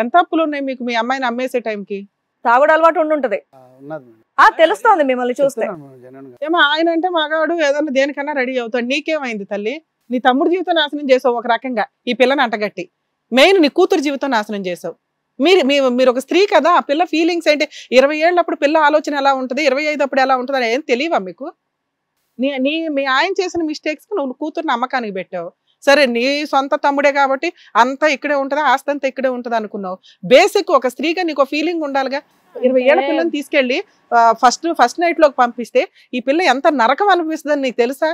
ఎంత అప్పులు ఉన్నాయి మీకు మీ అమ్మాయిని అమ్మేసే టైంకి? తాగుడు అలవాటు ఉండుంటది. ఉన్నది మేడం. తెలుస్తోంది మిమ్మల్ని చూస్తే. చెప్తున్నాను మేడం, జెన్యూన్ గా. ఏమో ఆయన అంటే మగాడు ఏదన్నా దేనికన్నా రెడీ అవుతాడు. నీకేమైంది తల్లి? నీ తమ్ముడు జీవితం నాశనం చేసావు ఒక రకంగా, ఈ పిల్లని అంటగట్టి. మెయిన్ నీ కూతురు జీవితం నాశనం చేసావు. మీరు ఒక స్త్రీ కదా, ఆ పిల్ల ఫీలింగ్స్ ఏంటి? 20 ఏళ్ళప్పుడు పిల్ల ఆలోచన ఎలా ఉంటుంది, 25 అప్పుడు ఎలా ఉంటుంది అని ఏం తెలియవా మీకు? మీ ఆయన చేసిన మిస్టేక్స్ నువ్వు కూతురుని అమ్మకానికి పెట్టావు. సరే నీ సొంత తమ్ముడే కాబట్టి అంతా ఇక్కడే ఉంటుందా, ఆస్తి అంతా ఇక్కడే ఉంటుంది అనుకున్నావు. బేసిక్ ఒక స్త్రీగా నీకు ఫీలింగ్ ఉండాలిగా. 20 ఏళ్ల పిల్లని తీసుకెళ్లి ఫస్ట్ నైట్ లోకి పంపిస్తే ఈ పిల్ల ఎంత నరకం అనిపిస్తుందని నీకు తెలుసా?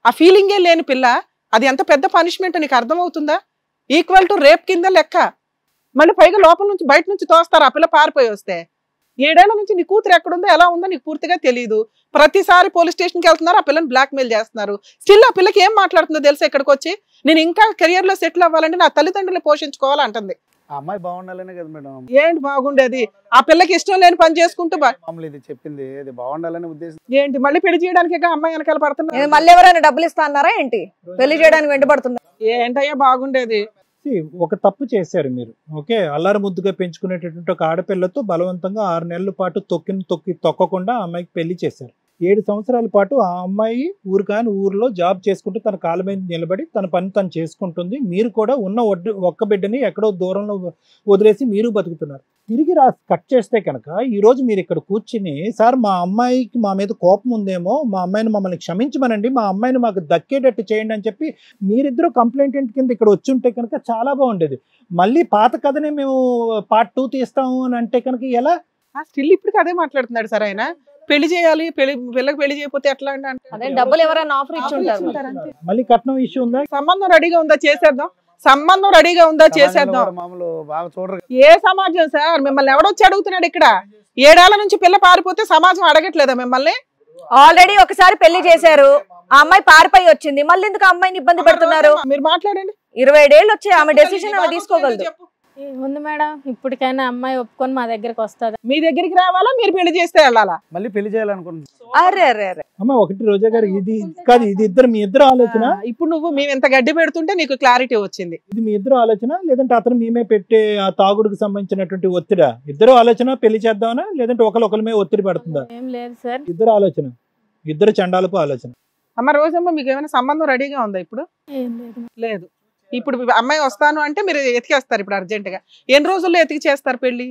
ఆ ఫీలింగే లేని పిల్ల, అది ఎంత పెద్ద పనిష్మెంట్ నీకు అర్థమవుతుందా? ఈక్వల్ టు రేప్ కింద లెక్క. మళ్ళీ పైగా లోపల నుంచి బయట నుంచి తోస్తారు ఆ పిల్ల పారిపోయి వస్తే. 7 ఏళ్ల నుంచి నీ కూతురు ఎక్కడుందో ఎలా ఉందో నీకు పూర్తిగా తెలియదు. ప్రతిసారి పోలీస్ స్టేషన్కి వెళ్తున్నారు, ఆ పిల్లని బ్లాక్ మెయిల్ చేస్తున్నారు. స్టిల్ ఆ పిల్లకి ఏం మాట్లాడుతుందో తెలుసా? ఇక్కడికి వచ్చి నేను ఇంకా కెరియర్ లో సెటిల్ అవ్వాలంటే నా తల్లిదండ్రులు పోషించుకోవాలంటుంది. ఆ అమ్మాయి బాగుండాలనే కదా మేడం. ఏంటి బాగుండేది? ఆ పిల్లకి ఇష్టం లేని పని చేసుకుంటూ మామూలు ఇది చెప్పింది, ఇది బాగుండాలనే ఉద్దేశం. ఏంటి మళ్ళీ పెళ్లి చేయడానికి అమ్మాయి వెనకాల పడుతున్నా? మళ్ళీ ఎవరైనా డబ్బులు ఇస్తా అన్నారా ఏంటి? పెళ్లి చేయడానికి వెంటబడుతున్నా? ఏంటయ్యా బాగుండేది? ఒక తప్పు చేశారు మీరు. ఓకే, అల్లారు ముద్దుగా పెంచుకునేటటువంటి ఒక ఆడపిల్లతో బలవంతంగా 6 నెలల పాటు తొక్కకుండా ఆ అమ్మాయికి పెళ్లి చేశారు. 7 సంవత్సరాల పాటు ఆ అమ్మాయి ఊర్లో జాబ్ చేసుకుంటూ తన కాళ్ళ మీద నిలబడి తన పని తను చేసుకుంటుంది. మీరు కూడా ఉన్న ఒక్క బిడ్డని ఎక్కడో దూరంలో వదిలేసి మీరు బతుకుతున్నారు. తిరిగి కట్ చేస్తే కనుక ఈ రోజు మీరు ఇక్కడ కూర్చుని, సార్ మా అమ్మాయికి మా మీద కోపం ఉందేమో, మా అమ్మాయిని మమ్మల్ని క్షమించమనండి, మా అమ్మాయిని మాకు దక్కేటట్టు చేయండి అని చెప్పి మీరిద్దరూ కంప్లైంట్ కింద ఇక్కడ వచ్చి ఉంటే కనుక చాలా బాగుండేది. మళ్ళీ పాత కథనే మేము part 2 తీస్తాము అని అంటే కనుక ఎలా? స్టిల్ ఇప్పటికి అదే మాట్లాడుతున్నాడు సార్ ఆయన. పెళ్లి చేయాలి, పిల్లకి పెళ్లి చేయకపోతే ఎట్లా అంటే అదే డబ్బులు ఎవరైనా ఆఫర్ ఇచ్చి ఉంటారు. మళ్ళీ కట్నం ఇష్యూ ఉందా? సంబంధం రెడీగా ఉందా చేసేద్దాం. సంబంధం రెడీగా ఉందా చేసేద్దాం. మామూలు బాగా చూడరు. ఏ సమాజం సార్? మిమ్మల్ని ఎవడొచ్చి అడుగుతున్నాడు ఇక్కడ? 7 ఏళ్ల నుంచి పిల్ల పారిపోతే సమాజం అడగట్లేదా మిమ్మల్ని? ఆల్రెడీ ఒకసారి పెళ్లి చేశారు, ఆ అమ్మాయి పారిపోయి వచ్చింది, మళ్ళీ ఎందుకు అమ్మాయిని ఇబ్బంది పెడుతున్నారు? మీరు మాట్లాడండి. 27 ఏళ్ళు వచ్చి ఆమె డెసిషన్ ఆమె తీసుకోగలదు. ఉంది మేడం, ఇప్పటికైనా అమ్మాయి ఒప్పుకొని మా దగ్గరకు వస్తుంది. మీ దగ్గరికి రావాలా, మీరు పెళ్లి చేస్తే వెళ్ళాలా? మళ్ళీ పెళ్లి చేయాలనుకుంటున్నాను. అరే అరే అరే అమ్మ, ఒకటి రోజా గారు, ఇది కాదు, ఇది మీ ఇద్దరు ఆలోచన. ఇప్పుడు నువ్వు మేము ఎంత గడ్డి పెడుతుంటే నీకు క్లారిటీ వచ్చింది. ఇది మీ ఇద్దరు ఆలోచన, లేదంటే అతను మేమే పెట్టే ఆ తాగుడుకు సంబంధించినటువంటి ఒత్తిడా? ఇద్దరు ఆలోచన పెళ్లి చేద్దామనా, లేదంటే ఒకరి మీద ఒత్తిడి పడుతుందా? ఏం లేదు సార్. ఇద్దరు ఆలోచన, ఇద్దరు చండాలపు ఆలోచన. అమ్మ రోజమ్మ, మీకు ఏమైనా సంబంధం రెడీగా ఉందా ఇప్పుడు? ఏం లేదు. లేదు. ఇప్పుడు అమ్మాయి వస్తాను అంటే మీరు ఎతికేస్తారు ఇప్పుడు అర్జెంట్ గా. ఎన్ని రోజుల్లో ఎతికి చేస్తారు పెళ్లి?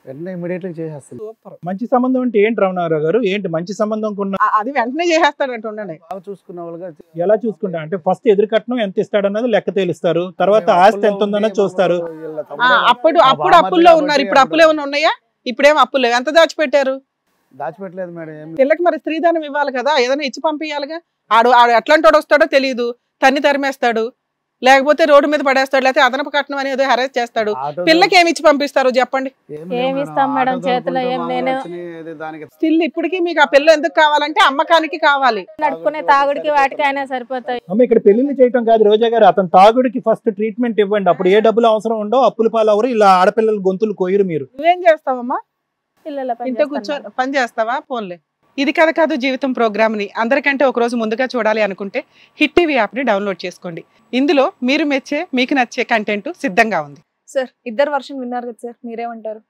వెంటనే ఇమీడియట్లీ చేసేస్తాను. సూపర్. మంచి సంబంధం అంటే ఏంటి రమణారావు గారు? ఏంటి మంచి సంబంధం కొన్నా? అది వెంటనే చేసేస్తాడు అంటే ఉండండి. బాగా చూసుకున్న వాళ్ళుగా ఎలా చూసుకుంటా అంటే ఫస్ట్ ఎదురు కట్నం ఎంత ఇస్తాడన్నది లెక్క తెలుస్తారు, తర్వాత ఆస్తి ఎంత ఉందన్నది చూస్తారు. అప్పుడు అప్పుల్లో ఉన్నారు, ఇప్పుడు అప్పులు ఏమైనా ఉన్నాయా? ఇప్పుడేం అప్పులు లేవు. ఎంత దాచిపెట్టారు? దాచిపెట్టలేదు మేడం. పిల్లకి మరి స్త్రీధనం ఇవ్వాలి కదా, ఏదైనా ఇచ్చి పంపించాలిగా. ఆడు ఎట్లాంటి వాడు వస్తాడో తెలియదు, తన్ని తరిమేస్తాడు. లేకపోతే రోడ్డు మీద పడేస్తాడు, లేకపోతే అదనపు కట్నం అనేది హెరాస్ చేస్తాడు. పిల్లకి ఏమి ఇచ్చి పంపిస్తారు చెప్పండి? ఏమి ఇస్తాం మేడం, చేతిలో ఏం నేను స్టిల్ ఇప్పటికీ మీకు ఆ పిల్ల ఎందుకు కావాలంటే అమ్మకానికి కావాలి. నడుపుకునే తాగుడికి వాటికి అయినా సరిపోతాయి. అమ్మ ఇక్కడ పెళ్లిళ్ళు చేయటం కాదు రోజా గారు, అతను తాగుడికి ఫస్ట్ ట్రీట్మెంట్ ఇవ్వండి, అప్పుడు ఏ డబ్బులు అవసరం ఉండో, అప్పుల పాలు అవరు, ఇలా ఆడపిల్లల గొంతులు కోయరు మీరు. నువ్వేం చేస్తావమ్మా? పిల్లల పని ఇంట్లో కూర్చో పని చేస్తావా? ఫోన్లే. ఇది కథ కాదు జీవితం ప్రోగ్రామ్ ని అందరికంటే ఒక రోజు ముందుగా చూడాలి అనుకుంటే హిట్ టీవీ యాప్ ని డౌన్లోడ్ చేసుకోండి. ఇందులో మీరు మెచ్చే మీకు నచ్చే కంటెంట్ సిద్ధంగా ఉంది. సార్ ఇద్దరు వర్షన్ విన్నారు కదా సార్, మీరేమంటారు?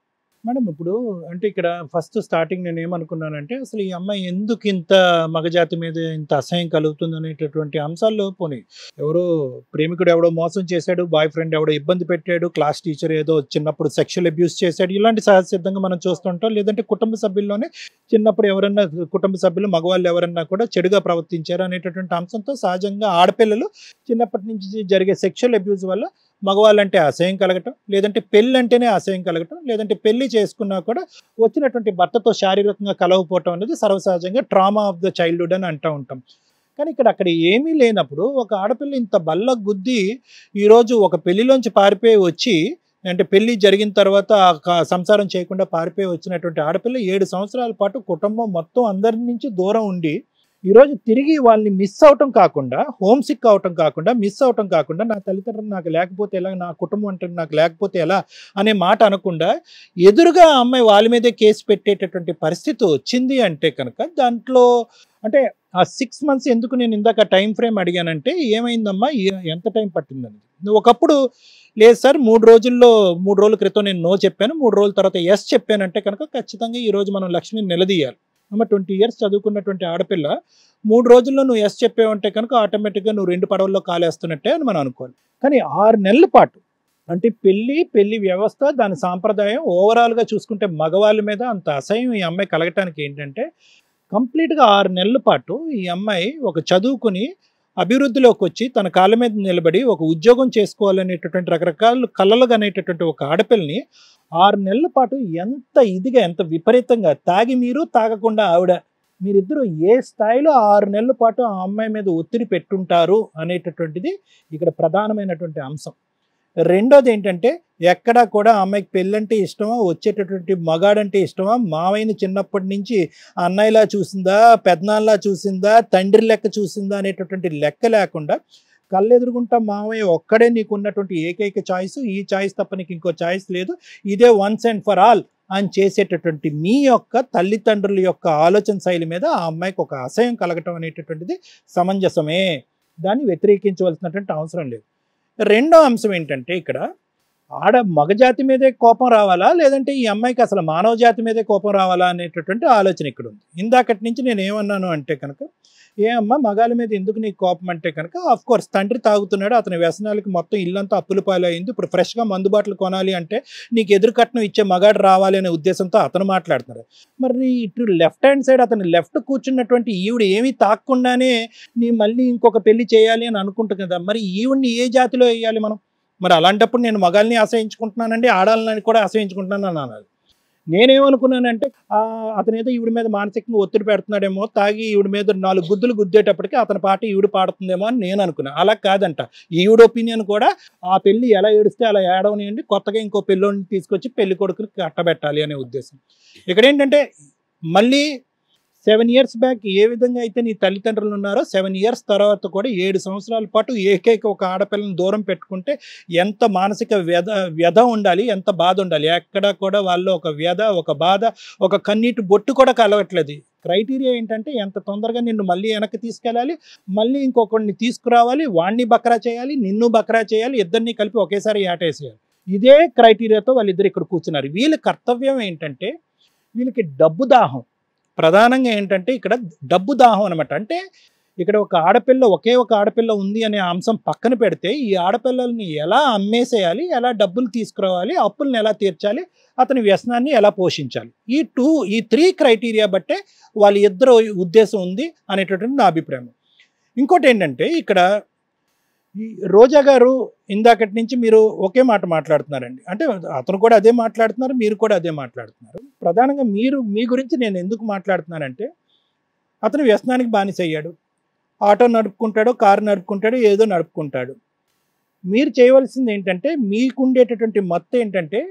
మేడం ఇప్పుడు అంటే ఇక్కడ ఫస్ట్ స్టార్టింగ్ నేను ఏమనుకున్నానంటే అసలు ఈ అమ్మాయి ఎందుకు ఇంత మగజాతి మీద ఇంత అసహ్యం కలుగుతుంది అనేటటువంటి అంశాల్లో పోనీ ఎవరో ప్రేమికుడు ఎవడో మోసం చేశాడు, బాయ్ ఫ్రెండ్ ఎవడో ఇబ్బంది పెట్టాడు, క్లాస్ టీచర్ ఏదో చిన్నప్పుడు సెక్షువల్ అబ్యూస్ చేశాడు, ఇలాంటి సహజసిద్ధంగా మనం చూస్తుంటాం. లేదంటే కుటుంబ సభ్యుల్లోనే చిన్నప్పుడు ఎవరన్నా కుటుంబ సభ్యులు మగవాళ్ళు ఎవరన్నా కూడా చెడుగా ప్రవర్తించారు అనేటటువంటి అంశంతో సహజంగా ఆడపిల్లలు చిన్నప్పటి నుంచి జరిగే సెక్షువల్ అబ్యూస్ వల్ల మగవాళ్ళంటే అసహ్యం కలగటం, లేదంటే పెళ్ళి అంటేనే అసహ్యం కలగటం, లేదంటే పెళ్లి చేసుకున్నా కూడా వచ్చినటువంటి భర్తతో శారీరకంగా కలవకపోవటం అనేది సర్వసహజంగా ట్రామా ఆఫ్ ద చైల్డ్హుడ్ అని అంటూ ఉంటాం. కానీ అక్కడ ఏమీ లేనప్పుడు ఒక ఆడపిల్ల ఇంత బల్ల గుద్ది ఈరోజు ఒక పెళ్లిలోంచి పారిపోయి వచ్చి, అంటే పెళ్లి జరిగిన తర్వాత సంసారం చేయకుండా పారిపోయి వచ్చినటువంటి ఆడపిల్ల 7 సంవత్సరాల పాటు కుటుంబం మొత్తం అందరి నుంచి దూరం ఉండి ఈరోజు తిరిగి వాళ్ళని మిస్ అవటం కాకుండా, హోమ్ సిక్ అవటం కాకుండా, మిస్ అవటం కాకుండా, నా తల్లిదండ్రులు నాకు లేకపోతే ఎలా, నా కుటుంబం అంటే నాకు లేకపోతే ఎలా అనే మాట అనకుండా ఎదురుగా ఆ అమ్మాయి వాళ్ళ మీదే కేసు పెట్టేటటువంటి పరిస్థితి వచ్చింది అంటే కనుక దాంట్లో అంటే ఆ 6 months ఎందుకు నేను ఇందాక టైం ఫ్రేమ్ అడిగానంటే ఏమైందమ్మా, ఎంత టైం పట్టిందని. ఒకప్పుడు లేదు సార్ 3 రోజుల క్రితం నేను నో చెప్పాను, 3 రోజుల తర్వాత ఎస్ చెప్పానంటే కనుక ఖచ్చితంగా ఈరోజు మనం లక్ష్మిని నిలదీయాలి. 20 years చదువుకున్నటువంటి ఆడపిల్ల 3 రోజుల్లో నువ్వు ఎస్ చెప్పావంటే కనుక ఆటోమేటిక్గా నువ్వు 2 పడవల్లో కాలేస్తున్నట్టే అని మనం అనుకోవాలి. కానీ 6 నెలల పాటు అంటే పెళ్లి వ్యవస్థ, దాని సాంప్రదాయం ఓవరాల్గా చూసుకుంటే మగవాళ్ళ మీద అంత అసహ్యం ఈ అమ్మాయి కలగటానికి ఏంటంటే కంప్లీట్గా 6 నెలల పాటు ఈ అమ్మాయి ఒక చదువుకుని అభివృద్ధిలోకి వచ్చి తన కాళ్ళ మీద నిలబడి ఒక ఉద్యోగం చేసుకోవాలనేటటువంటి రకరకాల కళలు అనేటటువంటి ఒక ఆడపిల్లని 6 నెలల పాటు ఎంత ఇదిగా, ఎంత విపరీతంగా తాగి మీరు తాగకుండా ఆవిడ, మీరిద్దరూ ఏ స్థాయిలో 6 నెలల పాటు ఆ అమ్మాయి మీద ఒత్తిడి పెట్టుంటారు అనేటటువంటిది ఇక్కడ ప్రధానమైనటువంటి అంశం. రెండోది ఏంటంటే ఎక్కడా కూడా అమ్మాయికి పెళ్ళంటే ఇష్టమా, వచ్చేటటువంటి మగాడంటే ఇష్టమా, మావయ్యని చిన్నప్పటి నుంచి అన్నయ్యలా చూసిందా, పెద్దనాన్నలా చూసిందా, తండ్రి లెక్క చూసిందా అనేటటువంటి లెక్క లేకుండా కళ్ళెదురుగుంటా మావయ్య ఒక్కడే నీకు ఉన్నటువంటి ఏకైక చాయిస్, ఈ చాయిస్ తప్ప నీకు ఇంకో చాయిస్ లేదు, ఇదే వన్స్ అండ్ ఫర్ ఆల్ అని చేసేటటువంటి మీ యొక్క తల్లిదండ్రుల యొక్క ఆలోచన శైలి మీద ఆ అమ్మాయికి ఒక అసహ్యం కలగటం అనేటటువంటిది సమంజసమే, దాన్ని వ్యతిరేకించవలసినటువంటి అవసరం లేదు. రెండో అంశం ఏంటంటే ఇక్కడ మగజాతి మీదే కోపం రావాలా, లేదంటే ఈ అమ్మాయికి అసలు మానవ జాతి మీదే కోపం రావాలా అనేటటువంటి ఆలోచన ఇక్కడ ఉంది. ఇందాకటి నుంచి నేను ఏమన్నాను అంటే కనుక ఏ అమ్మ మగాళ్ళ మీద ఎందుకు నీకు కోపం అంటే కనుక ఆఫ్ కోర్స్ తండ్రి తాగుతున్నాడు, అతని వ్యసనాలకి మొత్తం ఇల్లంతా అప్పుల పాలైంది, ఇప్పుడు ఫ్రెష్గా మందుబాట్లు కొనాలి అంటే నీకు ఎదురు కట్నం ఇచ్చే మగాడు రావాలి అనే ఉద్దేశంతో అతను మాట్లాడుతున్నాడు. మరి ఇటు లెఫ్ట్ హ్యాండ్ సైడ్ అతను లెఫ్ట్ కూర్చున్నటువంటి ఈవిడ ఏమీ తాక్కుండానే నీ మళ్ళీ ఇంకొక పెళ్లి చేయాలి అని అనుకుంటుంది కదా, మరి ఈవిడ్ని ఏ జాతిలో వేయాలి మనం? మరి అలాంటప్పుడు నేను మగాల్ని ఆశ్రయించుకుంటున్నానండి, ఆడాలని కూడా ఆశ్రయించుకుంటున్నాను అన్నాను. నేనేమనుకున్నానంటే అతను ఏదో ఈవిడ మీద మానసికంగా ఒత్తిడి పెడుతున్నాడేమో, తాగి ఈవిడ మీద 4 గుద్దులు గుద్దేటప్పటికి అతని పాట ఈవిడ పాడుతుందేమో అని నేను అనుకున్నాను. అలా కాదంట, ఈవిడ ఒపీనియన్ కూడా ఆ పెళ్లి ఎలా ఏడిస్తే అలా ఏడవనియండి, కొత్తగా ఇంకో పెళ్ళోని తీసుకొచ్చి పెళ్లి కొడుకుని కట్టబెట్టాలి అనే ఉద్దేశం. ఇక్కడ ఏంటంటే మళ్ళీ 7 years బ్యాక్ ఏ విధంగా అయితే నీ తల్లిదండ్రులు ఉన్నారో 7 years తర్వాత కూడా 7 సంవత్సరాల పాటు ఏకైక ఒక ఆడపిల్లని దూరం పెట్టుకుంటే ఎంత మానసిక వ్యధ ఉండాలి, ఎంత బాధ ఉండాలి. ఎక్కడ కూడా వాళ్ళు ఒక వ్యధ, ఒక బాధ, ఒక కన్నీటి బొట్టు కూడా కలగట్లేదు. క్రైటీరియా ఏంటంటే ఎంత తొందరగా నిన్ను మళ్ళీ వెనక్కి తీసుకెళ్ళాలి, మళ్ళీ ఇంకొకరిని తీసుకురావాలి, వాడిని బక్రా చేయాలి, నిన్ను బక్రా చేయాలి, ఇద్దరిని కలిపి ఒకేసారి ఏటేసేయాలి. ఇదే క్రైటీరియాతో వాళ్ళిద్దరు ఇక్కడ కూర్చున్నారు. వీళ్ళ కర్తవ్యం ఏంటంటే వీళ్ళకి డబ్బు దాహం ప్రధానంగా ఏంటంటే ఇక్కడ డబ్బు దాహం అనమాట. అంటే ఇక్కడ ఒక ఆడపిల్ల, ఒకే ఒక ఆడపిల్ల ఉంది అనే అంశం పక్కన పెడితే ఈ ఆడపిల్లల్ని ఎలా అమ్మేసేయాలి, ఎలా డబ్బులు తీసుకురావాలి, అప్పుల్ని ఎలా తీర్చాలి, అతని వ్యసనాన్ని ఎలా పోషించాలి, ఈ 3 క్రైటీరియా బట్టే వాళ్ళ ఇద్దరు ఉద్దేశం ఉంది అనేటటువంటి నా అభిప్రాయం. ఇంకోటి ఏంటంటే ఇక్కడ ఈ రోజా గారు ఇందాకటి నుంచి మీరు ఒకే మాట మాట్లాడుతున్నారండి, అంటే అతను కూడా అదే మాట్లాడుతున్నారు, మీరు కూడా అదే మాట్లాడుతున్నారు. ప్రధానంగా మీ గురించి నేను ఎందుకు మాట్లాడుతున్నానంటే అతను వ్యసనానికి బానిస అయ్యాడు, ఆటో నడుపుకుంటాడు, కారు నడుపుకుంటాడు, ఏదో నడుపుకుంటాడు. మీరు చేయవలసింది ఏంటంటే, మీకుండేటటువంటి మత్తు ఏంటంటే,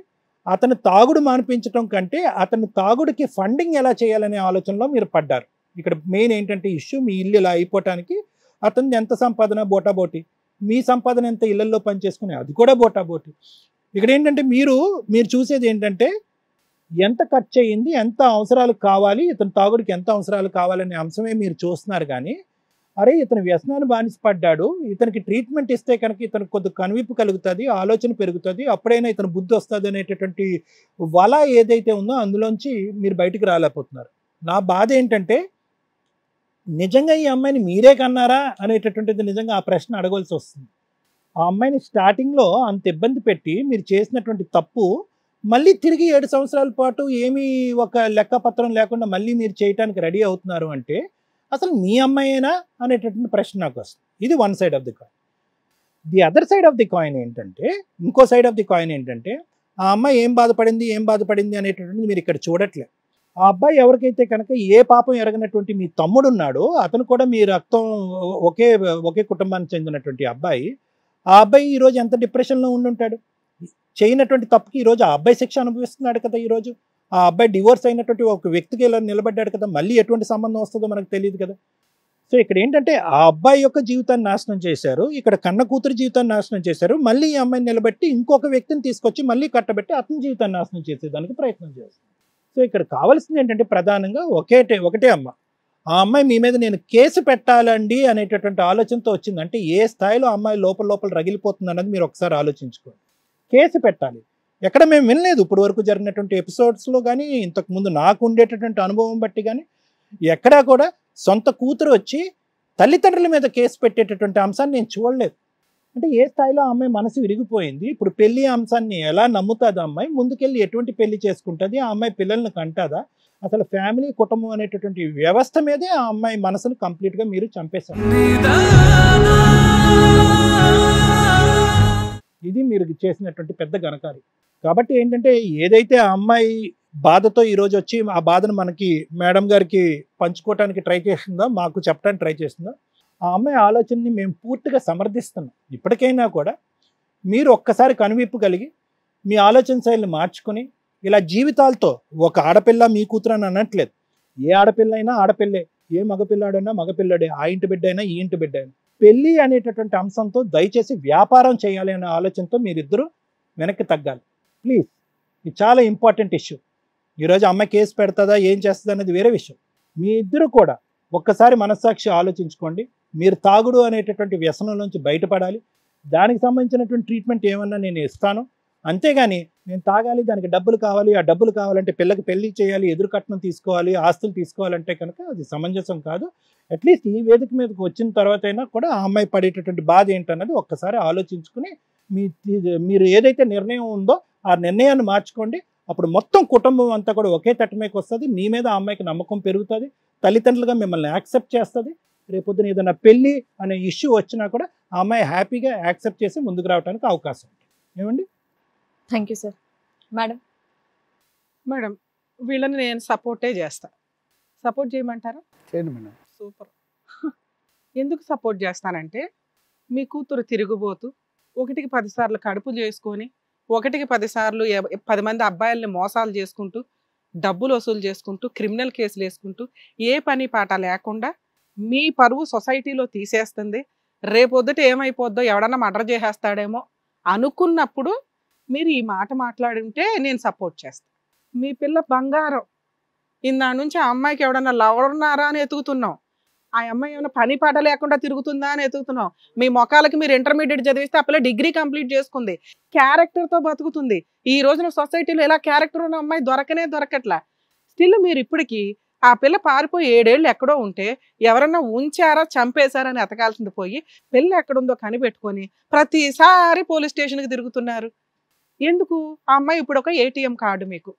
అతను తాగుడు మానిపించడం కంటే అతను తాగుడికి ఫండింగ్ ఎలా చేయాలనే ఆలోచనలో మీరు పడ్డారు. ఇక్కడ మెయిన్ ఏంటంటే ఇష్యూ, మీ ఇల్లు ఇలా అయిపోవటానికి అతను ఎంత సంపాదన బోటాబోటి, మీ సంపాదన ఎంత ఇళ్లలో పనిచేసుకునే అది కూడా బోటాబోటి. ఇక్కడ ఏంటంటే మీరు చూసేది ఏంటంటే ఎంత ఖర్చు అయ్యింది, ఎంత అవసరాలు కావాలి, ఇతను తాగుడికి ఎంత అవసరాలు కావాలనే అంశమే మీరు చూస్తున్నారు. కానీ అరే ఇతను వ్యసనాన్ని బానిసపడ్డాడు, ఇతనికి ట్రీట్మెంట్ ఇస్తే కనుక ఇతనికి కొద్ది కనువిప్పు కలుగుతుంది, ఆలోచన పెరుగుతుంది, అప్పుడైనా ఇతను బుద్ధి వస్తుంది అనేటటువంటి వల ఏదైతే ఉందో అందులోంచి మీరు బయటికి రాలేకపోతున్నారు. నా బాధ ఏంటంటే నిజంగా ఈ అమ్మాయిని మీరే కన్నారా అనేటటువంటిది నిజంగా ఆ ప్రశ్న అడగవలసి వస్తుంది. ఆ అమ్మాయిని స్టార్టింగ్లో అంత ఇబ్బంది పెట్టి మీరు చేసినటువంటి తప్పు మళ్ళీ తిరిగి 7 సంవత్సరాల పాటు ఏమీ ఒక లెక్కపత్రం లేకుండా మళ్ళీ మీరు చేయటానికి రెడీ అవుతున్నారు అంటే అసలు మీ అమ్మాయేనా అనేటటువంటి ప్రశ్న నాకు వస్తుంది. ఇది one side of the coin. The other side of the coin ఏంటంటే, ఇంకో సైడ్ ఆఫ్ ది కాయిన్ ఏంటంటే, ఆ అమ్మాయి ఏం బాధపడింది అనేటటువంటిది మీరు ఇక్కడ చూడట్లేదు. ఆ అబ్బాయి ఎవరికైతే కనుక ఏ పాపం ఎరగనటువంటి మీ తమ్ముడు ఉన్నాడో, అతను కూడా మీ రక్తం ఒకే కుటుంబానికి చెందినటువంటి అబ్బాయి, ఆ అబ్బాయి ఈరోజు ఎంత డిప్రెషన్లో ఉండుంటాడు. చేయనటువంటి తప్పుకి ఈరోజు ఆ అబ్బాయి శిక్ష అనుభవిస్తున్నాడు కదా. ఈరోజు ఆ అబ్బాయి డివోర్స్ అయినటువంటి ఒక వ్యక్తికి ఇలా నిలబడ్డాడు కదా. మళ్ళీ ఎటువంటి సంబంధం వస్తుందో మనకు తెలియదు కదా. సో ఇక్కడ ఏంటంటే ఆ అబ్బాయి యొక్క జీవితాన్ని నాశనం చేశారు, ఇక్కడ కన్న కూతురు జీవితాన్ని నాశనం చేశారు, మళ్ళీ ఈ అమ్మాయిని నిలబెట్టి ఇంకొక వ్యక్తిని తీసుకొచ్చి మళ్ళీ కట్టబెట్టి అతని జీవితాన్ని నాశనం చేసేదానికి ప్రయత్నం చేస్తారు. సో ఇక్కడ కావాల్సింది ఏంటంటే ప్రధానంగా ఒకటే అమ్మ. ఆ అమ్మాయి మీ మీద నేను కేసు పెట్టాలండి అనేటటువంటి ఆలోచనతో వచ్చిందంటే ఏ స్థాయిలో అమ్మాయి లోపల రగిలిపోతుంది అన్నది మీరు ఒకసారి ఆలోచించుకోండి. కేసు పెట్టాలి. ఎక్కడ మేము వినలేదు ఇప్పుడు వరకు జరిగినటువంటి ఎపిసోడ్స్లో కానీ, ఇంతకుముందు నాకు ఉండేటటువంటి అనుభవం బట్టి కానీ ఎక్కడా కూడా సొంత కూతురు వచ్చి తల్లిదండ్రుల మీద కేసు పెట్టేటటువంటి అంశాన్ని నేను చూడలేదు. అంటే ఏ స్థాయిలో ఆ అమ్మాయి మనసు విరిగిపోయింది. ఇప్పుడు పెళ్లి అంశాన్ని ఎలా నమ్ముతుంది అమ్మాయి, ముందుకెళ్ళి ఎటువంటి పెళ్లి చేసుకుంటుంది, ఆ అమ్మాయి పిల్లల్ని కంటాదా, అసలు ఫ్యామిలీ కుటుంబం అనేటటువంటి వ్యవస్థ మీదే ఆ అమ్మాయి మనసును కంప్లీట్గా మీరు చంపేశారు. ఇది మీరు చేసినటువంటి పెద్ద ఘనకార్యం. కాబట్టి ఏంటంటే ఏదైతే ఆ అమ్మాయి బాధతో ఈరోజు వచ్చి ఆ బాధను మనకి మేడం గారికి పంచుకోవడానికి ట్రై చేస్తుందో, మాకు చెప్పడానికి ట్రై చేస్తుందో, ఆ అమ్మాయి ఆలోచనని మేము పూర్తిగా సమర్థిస్తున్నాం. ఇప్పటికైనా కూడా మీరు ఒక్కసారి కనువిప్పు కలిగి మీ ఆలోచన శైలిని మార్చుకొని ఇలా జీవితాలతో, ఒక ఆడపిల్ల మీ కూతురు అని అనట్లేదు, ఏ ఆడపిల్ల అయినా ఆడపిల్లే, ఏ మగపిల్లాడైనా మగపిల్లాడే, ఆ ఇంటి బిడ్డ అయినా ఈ ఇంటి బిడ్డ అయినా, పెళ్ళి అనేటటువంటి అంశంతో దయచేసి వ్యాపారం చేయాలి అనే ఆలోచనతో మీరిద్దరూ వెనక్కి తగ్గాలి ప్లీజ్. ఇది చాలా ఇంపార్టెంట్ ఇష్యూ. ఈరోజు అమ్మాయి కేసు పెడుతుందా ఏం చేస్తుంది అనేది వేరే విషయం. మీ ఇద్దరు కూడా ఒక్కసారి మనస్సాక్షి ఆలోచించుకోండి. మీరు తాగుడు అనేటటువంటి వ్యసనం నుంచి బయటపడాలి. దానికి సంబంధించినటువంటి ట్రీట్మెంట్ ఏమన్నా నేను ఇస్తాను, అంతేగాని నేను తాగాలి, దానికి డబ్బులు కావాలి, ఆ డబ్బులు కావాలంటే పిల్లకి పెళ్లి చేయాలి, ఎదురు కట్నం తీసుకోవాలి, ఆస్తులు తీసుకోవాలంటే కనుక అది సమంజసం కాదు. అట్లీస్ట్ ఈ వేదిక మీదకి వచ్చిన తర్వాత అయినా కూడా ఆ అమ్మాయి పడేటటువంటి బాధ ఏంటన్నది ఒక్కసారి ఆలోచించుకుని మీరు ఏదైతే నిర్ణయం ఉందో ఆ నిర్ణయాన్ని మార్చుకోండి. అప్పుడు మొత్తం కుటుంబం అంతా కూడా ఒకే తట్టమేకి వస్తుంది. మీ మీద ఆ అమ్మాయికి నమ్మకం పెరుగుతుంది, తల్లిదండ్రులుగా మిమ్మల్ని యాక్సెప్ట్ చేస్తుంది. రేపొద్దున ఏదైనా పెళ్ళి అనే ఇష్యూ వచ్చినా కూడా ఆ అమ్మాయి హ్యాపీగా యాక్సెప్ట్ చేసి ముందుకు రావడానికి అవకాశం ఉంది. ఏమండి? Thank you sir. మేడం వీళ్ళని నేను సపోర్టే చేస్తా. సపోర్ట్ చేయమంటారా? చేయండి మేడం. సూపర్. ఎందుకు సపోర్ట్ చేస్తానంటే, మీ కూతురు తిరుగుబోతూ 1కి 10 సార్లు కడుపు చేసుకొని, 1కి 10 సార్లు 10 మంది అబ్బాయిల్ని మోసాలు చేసుకుంటూ, డబ్బులు వసూలు చేసుకుంటూ, క్రిమినల్ కేసులు వేసుకుంటూ, ఏ పని పాట లేకుండా మీ పరువు సొసైటీలో తీసేస్తుంది. రేపొద్దుట ఏమైపోద్దో, ఎవడన్నా మర్డర్ చేసేస్తాడేమో అనుకున్నప్పుడు మీరు ఈ మాట మాట్లాడుంటే నేను సపోర్ట్ చేస్తాను. మీ పిల్ల బంగారం. ఇందా నుంచి ఆ అమ్మాయికి ఎవడన్నా లవర్ ఉన్నారా అని ఎతుకుతున్నాం. ఆ అమ్మాయి ఏమైనా పని పాట లేకుండా తిరుగుతుందా అని ఎతుకుతున్నాం. మీ మొఖాలకి మీరు ఇంటర్మీడియట్ చదివిస్తే ఆ పిల్ల డిగ్రీ కంప్లీట్ చేసుకుంది, క్యారెక్టర్తో బతుకుతుంది. ఈ రోజున సొసైటీలో ఇలా క్యారెక్టర్ ఉన్న అమ్మాయి దొరకట్లా. స్టిల్ మీరు ఇప్పటికీ ఆ పిల్ల పారిపోయి 7 ఏళ్ళు ఎక్కడో ఉంటే ఎవరన్నా ఉంచారా చంపేశారని ఎతకాల్సింది పోయి పిల్ల ఎక్కడుందో కనిపెట్టుకొని ప్రతిసారి పోలీస్ స్టేషన్కి తిరుగుతున్నారు. ఎందుకు? ఆ అమ్మాయి ఇప్పుడు ఒక ATM కార్డు, మీకు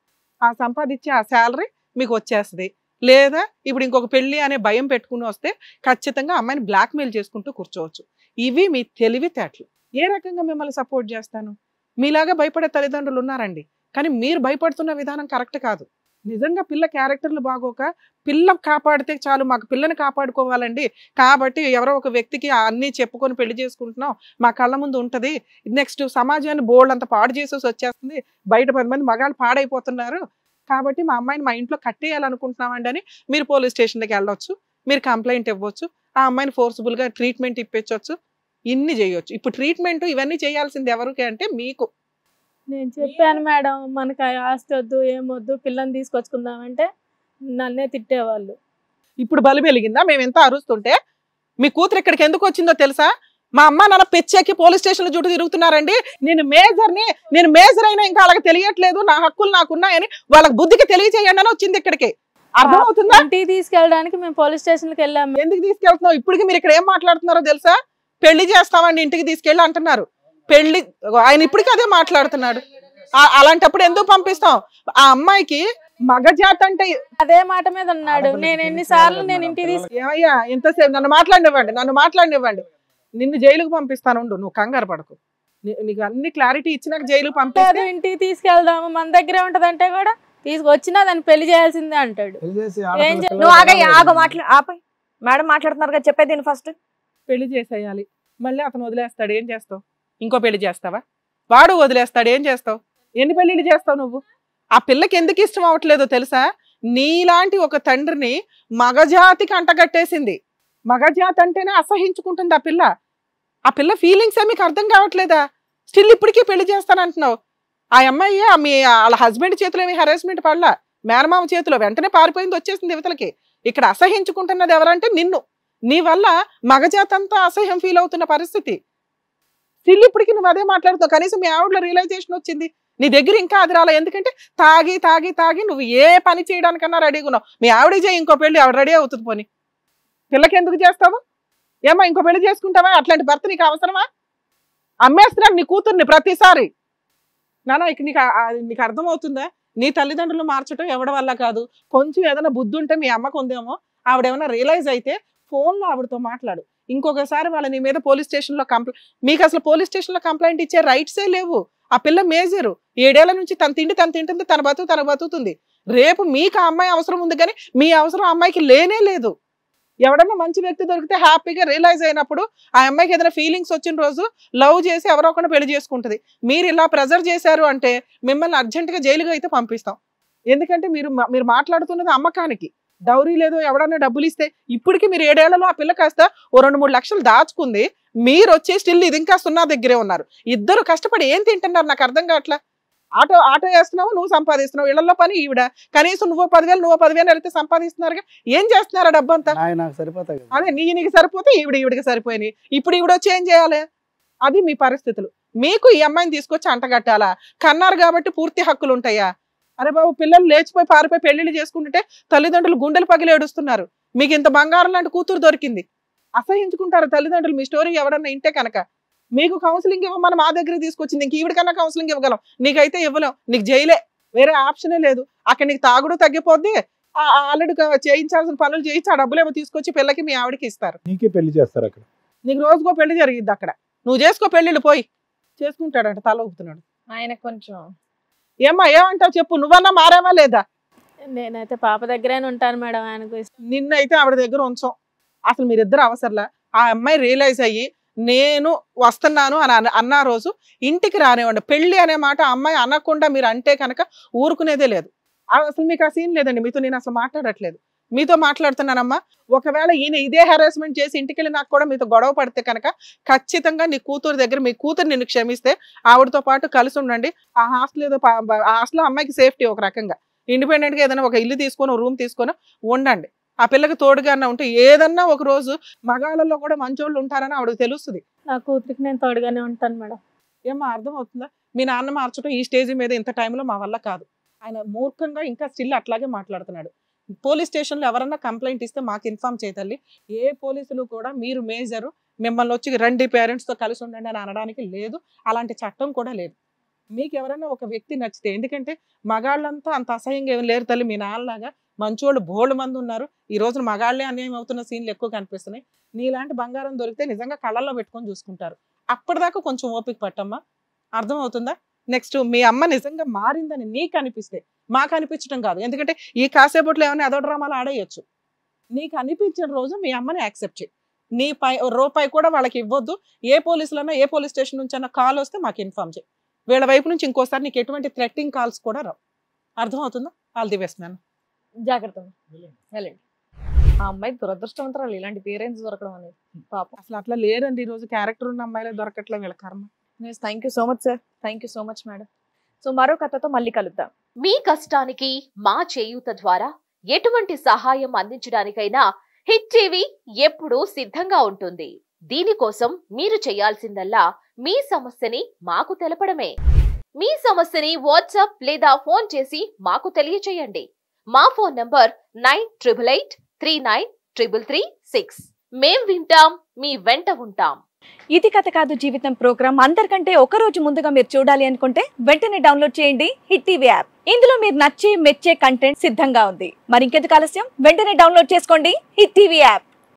ఆ సంపాదించే ఆ శాలరీ మీకు వచ్చేస్తుంది. లేదా ఇప్పుడు ఇంకొక పెళ్లి అనే భయం పెట్టుకుని వస్తే ఖచ్చితంగా అమ్మాయిని బ్లాక్మెయిల్ చేసుకుంటూ కూర్చోవచ్చు. ఇవి మీ తెలివితేటలు. ఏ రకంగా మిమ్మల్ని సపోర్ట్ చేస్తాను? మీలాగా భయపడే తల్లిదండ్రులు ఉన్నారండి, కానీ మీరు భయపడుతున్న విధానం కరెక్ట్ కాదు. నిజంగా పిల్ల క్యారెక్టర్లు బాగోక పిల్ల కాపాడితే చాలు, మాకు పిల్లని కాపాడుకోవాలండి, కాబట్టి ఎవరో ఒక వ్యక్తికి అన్నీ చెప్పుకొని పెళ్లి చేసుకుంటున్నాం, మా కళ్ళ ముందు ఉంటది, నెక్స్ట్ సమాజాన్ని బోల్డ్ అంత పాడు చేసేసి వచ్చేస్తుంది, బయట 10 మంది మగాళ్ళు పాడైపోతున్నారు, కాబట్టి మా అమ్మాయిని మా ఇంట్లో కట్టేయాలనుకుంటున్నామండి అని మీరు పోలీస్ స్టేషన్కి వెళ్ళొచ్చు, మీరు కంప్లైంట్ ఇవ్వచ్చు, ఆ అమ్మాయిని ఫోర్స్ఫుల్ గా ట్రీట్మెంట్ ఇప్పించవచ్చు, ఇన్ని చేయొచ్చు. ఇప్పుడు ట్రీట్మెంట్ ఇవన్నీ చేయాల్సింది ఎవరికి అంటే మీకు. నేను చెప్పాను మేడం, మనకి ఆస్తి వద్దు ఏమొద్దు, పిల్లని తీసుకొచ్చుకుందామంటే నన్నే తిట్టేవాళ్ళు. ఇప్పుడు బలి వెలిగిందా? మేము ఎంత అరుస్తుంటే మీ కూతురు ఇక్కడికి ఎందుకు వచ్చిందో తెలుసా? మా అమ్మ నాన్న పెచ్చెక్కి పోలీస్ స్టేషన్ చుట్టూ తిరుగుతున్నారండి, నేను మేజర్ అయినా ఇంకా వాళ్ళకి తెలియట్లేదు, నా హక్కులు నాకున్నాయని వాళ్ళకి బుద్ధికి తెలియచేయండి అని వచ్చింది ఇక్కడికి. అర్థమవుతుందా? ఇంటికి తీసుకెళ్ళడానికి మేము పోలీస్ స్టేషన్కి వెళ్ళాము. ఎందుకు తీసుకెళ్తున్నావు? ఇప్పటికి మీరు ఇక్కడ ఏం మాట్లాడుతున్నారో తెలుసా? పెళ్లి చేస్తామండి ఇంటికి తీసుకెళ్ళి అంటున్నారు. పెళ్లి ఆయన ఇప్పటికీ అదే మాట్లాడుతున్నాడు. అలాంటప్పుడు ఎందుకు పంపిస్తాం? ఆ అమ్మాయికి మగజాతి అంటే అదే మాట మీద ఉన్నాడు. నేను ఎన్నిసార్లు నేను ఇంటికి ఏమయ్యా ఎంతసేపు నన్ను మాట్లాడినివ్వండి, నిన్ను జైలుకు పంపిస్తాను, నువ్వు కంగారు పడకు, నీకు అన్ని క్లారిటీ ఇచ్చినాక జైలుకు పంపిస్తే ఇంటికి తీసుకెళ్దాము, మన దగ్గరే ఉంటదంటే కూడా తీసుకొచ్చినా దాన్ని పెళ్లి చేయాల్సిందే అంటాడు. నువ్వు ఆపై మేడం మాట్లాడుతున్నారు కదా, చెప్పేది ఫస్ట్. పెళ్లి చేసేయాలి, మళ్ళీ అతను వదిలేస్తాడు, ఏం చేస్తావు? ఇంకో పెళ్లి చేస్తావా? వాడు వదిలేస్తాడు, ఏం చేస్తావు? ఎన్ని పెళ్లిళ్ళు చేస్తావు నువ్వు? ఆ పిల్లకి ఎందుకు ఇష్టం అవ్వట్లేదో తెలుసా? నీలాంటి ఒక తండ్రిని మగజాతికి అంటగట్టేసింది. మగజాతి అంటేనే అసహించుకుంటుంది ఆ పిల్ల ఫీలింగ్స్ మీకు అర్థం కావట్లేదా? స్టిల్ ఇప్పటికీ పెళ్లి చేస్తానంటున్నావు. ఆ అమ్మాయి వాళ్ళ హస్బెండ్ చేతిలో ఏమి హెరాస్మెంట్ పడలా, మేనమామ చేతిలో వెంటనే పారిపోయింది, వచ్చేసింది యువతలకి. ఇక్కడ అసహించుకుంటున్నది ఎవరంటే నిన్ను. నీ వల్ల మగజాతి అంతా అసహ్యం ఫీల్ అవుతున్న పరిస్థితి. స్టిల్ ఇప్పటికి నువ్వు అదే మాట్లాడుతావు. కనీసం మీ ఆవిడలో రియలైజేషన్ వచ్చింది, నీ దగ్గర ఇంకా అది రాలే. ఎందుకంటే తాగి తాగి తాగి నువ్వు ఏ పని చేయడానికన్నా రెడీగా ఉన్నావు. మీ ఆవిడకి చేయి ఇంకో పెళ్లి, ఆవిడ రెడీ అవుతుంది. పోనీ పిల్లకి ఎందుకు చేస్తావు? ఏమో ఇంకో పెళ్లి చేసుకుంటావా? అట్లాంటి భర్త నీకు అవసరమా? అమ్మేస్తున్నాడు నీ కూతుర్ని ప్రతిసారి. నానా ఇక నీకు అర్థమవుతుందా? నీ తల్లిదండ్రులు మార్చడం ఎవడి వల్ల కాదు. కొంచెం ఏదైనా బుద్ధి ఉంటే మీ అమ్మకు ఉందేమో, ఆవిడేమన్నా రియలైజ్ అయితే ఫోన్లో ఆవిడతో మాట్లాడు. ఇంకొకసారి వాళ్ళ నీ మీద పోలీస్ స్టేషన్లో మీకు అసలు పోలీస్ స్టేషన్లో కంప్లైంట్ ఇచ్చే రైట్సే లేవు. ఆ పిల్ల మేజరు, 7 ఏళ్ల నుంచి తను తింటుంది, తన బతుకుతుంది. రేపు మీకు ఆ అమ్మాయి అవసరం ఉంది, కానీ మీ అవసరం అమ్మాయికి లేనే లేదు. ఎవడన్నా మంచి వ్యక్తి దొరికితే హ్యాపీగా రియలైజ్ అయినప్పుడు ఆ అమ్మాయికి ఏదైనా ఫీలింగ్స్ వచ్చిన రోజు లవ్ చేసి ఎవరో ఒకరిని పెళ్లి చేసుకుంటుంది. మీరు ఇలా ప్రెజర్ చేశారు అంటే మిమ్మల్ని అర్జెంటుగా జైలుగా అయితే పంపిస్తాం. ఎందుకంటే మీరు మాట్లాడుతున్నది అమ్మకానికి. డౌరీ లేదో ఎవడన్నా డబ్బులు ఇస్తే ఇప్పటికి మీరు 7 ఏళ్లలో ఆ పిల్ల కాస్త ఓ 2-3 లక్షలు దాచుకుంది, మీరు వచ్చి స్టిల్ ఇది ఇంకా 0 దగ్గరే ఉన్నారు. ఇద్దరు కష్టపడి ఏం తింటున్నారు నాకు అర్థం కావట్లా. ఆటో వేస్తున్నావు, నువ్వు సంపాదిస్తున్నావు, ఇళ్లలో పని ఈవిడ, కనీసం నువ్వు 10,000 వెళ్తే సంపాదిస్తున్నారుగా, ఏం చేస్తున్నారా డబ్బంతా? అదే నీకు సరిపోతే ఈవిడికి సరిపోయినాయి. ఇప్పుడు ఈవిడ వచ్చి ఏం చేయాలి? అది మీ పరిస్థితులు. మీకు ఈ అమ్మాయిని తీసుకొచ్చి అంటగట్టాలా? కన్నారు కాబట్టి పూర్తి హక్కులు ఉంటాయా? అరే బాబు, పిల్లలు లేచిపోయి పారిపోయి పెళ్లిళ్ళు చేసుకుంటుంటే తల్లిదండ్రులు గుండెలు పగిలి ఏడుస్తున్నారు. మీకు ఇంత బంగారం లాంటి కూతురు దొరికింది, అసహించుకుంటారు తల్లిదండ్రులు మీ స్టోరీ ఎవడన్నా ఇంటే కనుక. మీకు కౌన్సిలింగ్ ఇవ్వమని మా దగ్గర తీసుకొచ్చింది, ఇంక ఈవిడికన్నా కౌన్సిలింగ్ ఇవ్వగలం, నీకైతే ఇవ్వలేం. నీకు జైలే, వేరే ఆప్షనే లేదు. అక్కడ నీకు తాగుడు తగ్గిపోద్ది, ఆల్రెడీ చేయించాల్సిన పనులు చేయించి ఆ డబ్బులు ఏమో తీసుకొచ్చి పిల్లకి మీ ఆవిడకి ఇస్తారు. నీకే పెళ్లి చేస్తారు అక్కడ, నీకు రోజుకో పెళ్లి జరిగిద్ది అక్కడ. నువ్వు చేసుకో పెళ్లిళ్ళు, పోయి చేసుకుంటాడంట, తల ఊపుతున్నాడు ఆయన. కొంచెం ఏమంటావు చెప్పు, నువ్వన్నా మారావా లేదా? నేనైతే పాప దగ్గరే ఉంటాను మేడం, ఆయనకు నిన్నైతే ఆవిడ దగ్గర ఉంచాం. అసలు మీరిద్దరు అవసరంలా. ఆ అమ్మాయి రియలైజ్ అయ్యి నేను వస్తున్నాను అని అన్న రోజు ఇంటికి రానివ్వండి. పెళ్లి అనే మాట అమ్మాయి అనకుండా మీరు అంటే కనుక ఊరుకునేదే లేదు. అసలు మీకు ఆ సీన్ లేదండి, మీతో నేను అసలు మాట్లాడట్లేదు, మీతో మాట్లాడుతున్నానమ్మా. ఒకవేళ ఈయన ఇదే హెరాస్మెంట్ చేసి ఇంటికి వెళ్ళి నాకు కూడా మీతో గొడవ పడితే కనుక ఖచ్చితంగా నీ కూతురు దగ్గర మీ కూతురు నిన్ను క్షమిస్తే ఆవిడతో పాటు కలిసి ఉండండి. ఆ హాస్టల్లో అమ్మాయికి సేఫ్టీ ఒక రకంగా. ఇండిపెండెంట్ గా ఏదైనా ఒక ఇల్లు తీసుకొని రూమ్ తీసుకొని ఉండండి. ఆ పిల్లకి తోడుగా ఉంటే ఏదన్నా ఒక రోజు మగాళ్ళలో కూడా మంచోళ్ళు ఉంటారని ఆవిడకి తెలుస్తుంది. నా కూతురికి నేను తోడుగానే ఉంటాను మేడం. ఏమో అర్థం అవుతుందా? మీ నాన్న మార్చడం ఈ స్టేజ్ మీద ఇంత టైంలో మా వల్ల కాదు. ఆయన మూర్ఖంగా ఇంకా స్టిల్ అట్లాగే మాట్లాడుతున్నాడు. పోలీస్ స్టేషన్లో ఎవరన్నా కంప్లైంట్ ఇస్తే మాకు ఇన్ఫార్మ్ చేయతల్లి. ఏ పోలీసులు కూడా మీరు మేజరు మిమ్మల్ని వచ్చి రండి పేరెంట్స్తో కలిసి ఉండండి అని అనడానికి లేదు. అలాంటి చట్టం కూడా లేదు. మీకు ఎవరైనా ఒక వ్యక్తి నచ్చితే, ఎందుకంటే మగాళ్ళంతా అంత అసహ్యంగా ఏం లేరు తల్లి, మీ నాన్నలాగా మంచోళ్ళు బోల్డ్ మంది ఉన్నారు. ఈ రోజున మగాళ్ళే అన్యాయం అవుతున్న సీన్లు ఎక్కువ కనిపిస్తున్నాయి. నీలాంటి బంగారం దొరికితే నిజంగా కళ్ళల్లో పెట్టుకొని చూసుకుంటారు. అప్పటిదాకా కొంచెం ఓపిక పట్టమ్మా, అర్థం అవుతుందా? నెక్స్ట్ మీ అమ్మ నిజంగా మారిందని నీకు అనిపిస్తే, మాకు అనిపించడం కాదు. ఎందుకంటే ఈ కాసేపట్లో ఏమైనా అదో డ్రామాలు ఆడేయచ్చు. నీకు అనిపించిన రోజు మీ అమ్మని యాక్సెప్ట్ చేయి. నీ రూపాయి కూడా వాళ్ళకి ఇవ్వద్దు. ఏ పోలీసులన్నా ఏ పోలీస్ స్టేషన్ నుంచి అన్న కాల్ వస్తే మాకు ఇన్ఫార్మ్ చేయి. వీళ్ళ వైపు నుంచి ఇంకోసారి నీకు ఎటువంటి థ్రెట్టింగ్ కాల్స్ కూడా రావు. అర్థమవుతుందా? All the best ma'am. జాగ్రత్త వెళ్ళండి. ఆ అమ్మాయి దురదృష్టవంతరాలు ఇలాంటి పేరెంట్స్ దొరకడం అనేది. పాపం అసలు అట్లా లేదండి. ఈ రోజు క్యారెక్టర్ ఉన్న అమ్మాయిలే దొరకట్లే, వీళ్ళ కర్మ. Thank you so much sir. Thank you so much madam. So మరో కథతో మళ్ళీ కలుద్దాం. మీ కష్టానికి మా చేయూత ద్వారా ఎటువంటి సహాయం అందించడానికైనా హిట్ టీవీ ఎప్పుడూ సిద్ధంగా ఉంటుంది. దీనికోసం మీరు చేయాల్సిందల్లా మీ సమస్యని మాకు తెలపడమే. మీ సమస్యని వాట్సాప్ లేదా ఫోన్ చేసి మాకు తెలియచేయండి. మా ఫోన్ నంబర్ 9888393336. మేం వింటాం, మీ వెంట ఉంటాం. ఇది కథ కాదు జీవితం ప్రోగ్రామ్ అందరికంటే ఒక రోజు ముందుగా మీరు చూడాలి అనుకుంటే వెంటనే డౌన్లోడ్ చేయండి హిట్ టీవీ యాప్. ఇందులో మీరు నచ్చే మెచ్చే కంటెంట్ సిద్ధంగా ఉంది. మరి ఇంకెందుకు ఆలస్యం, వెంటనే డౌన్లోడ్ చేసుకోండి హిట్ టీవీ యాప్.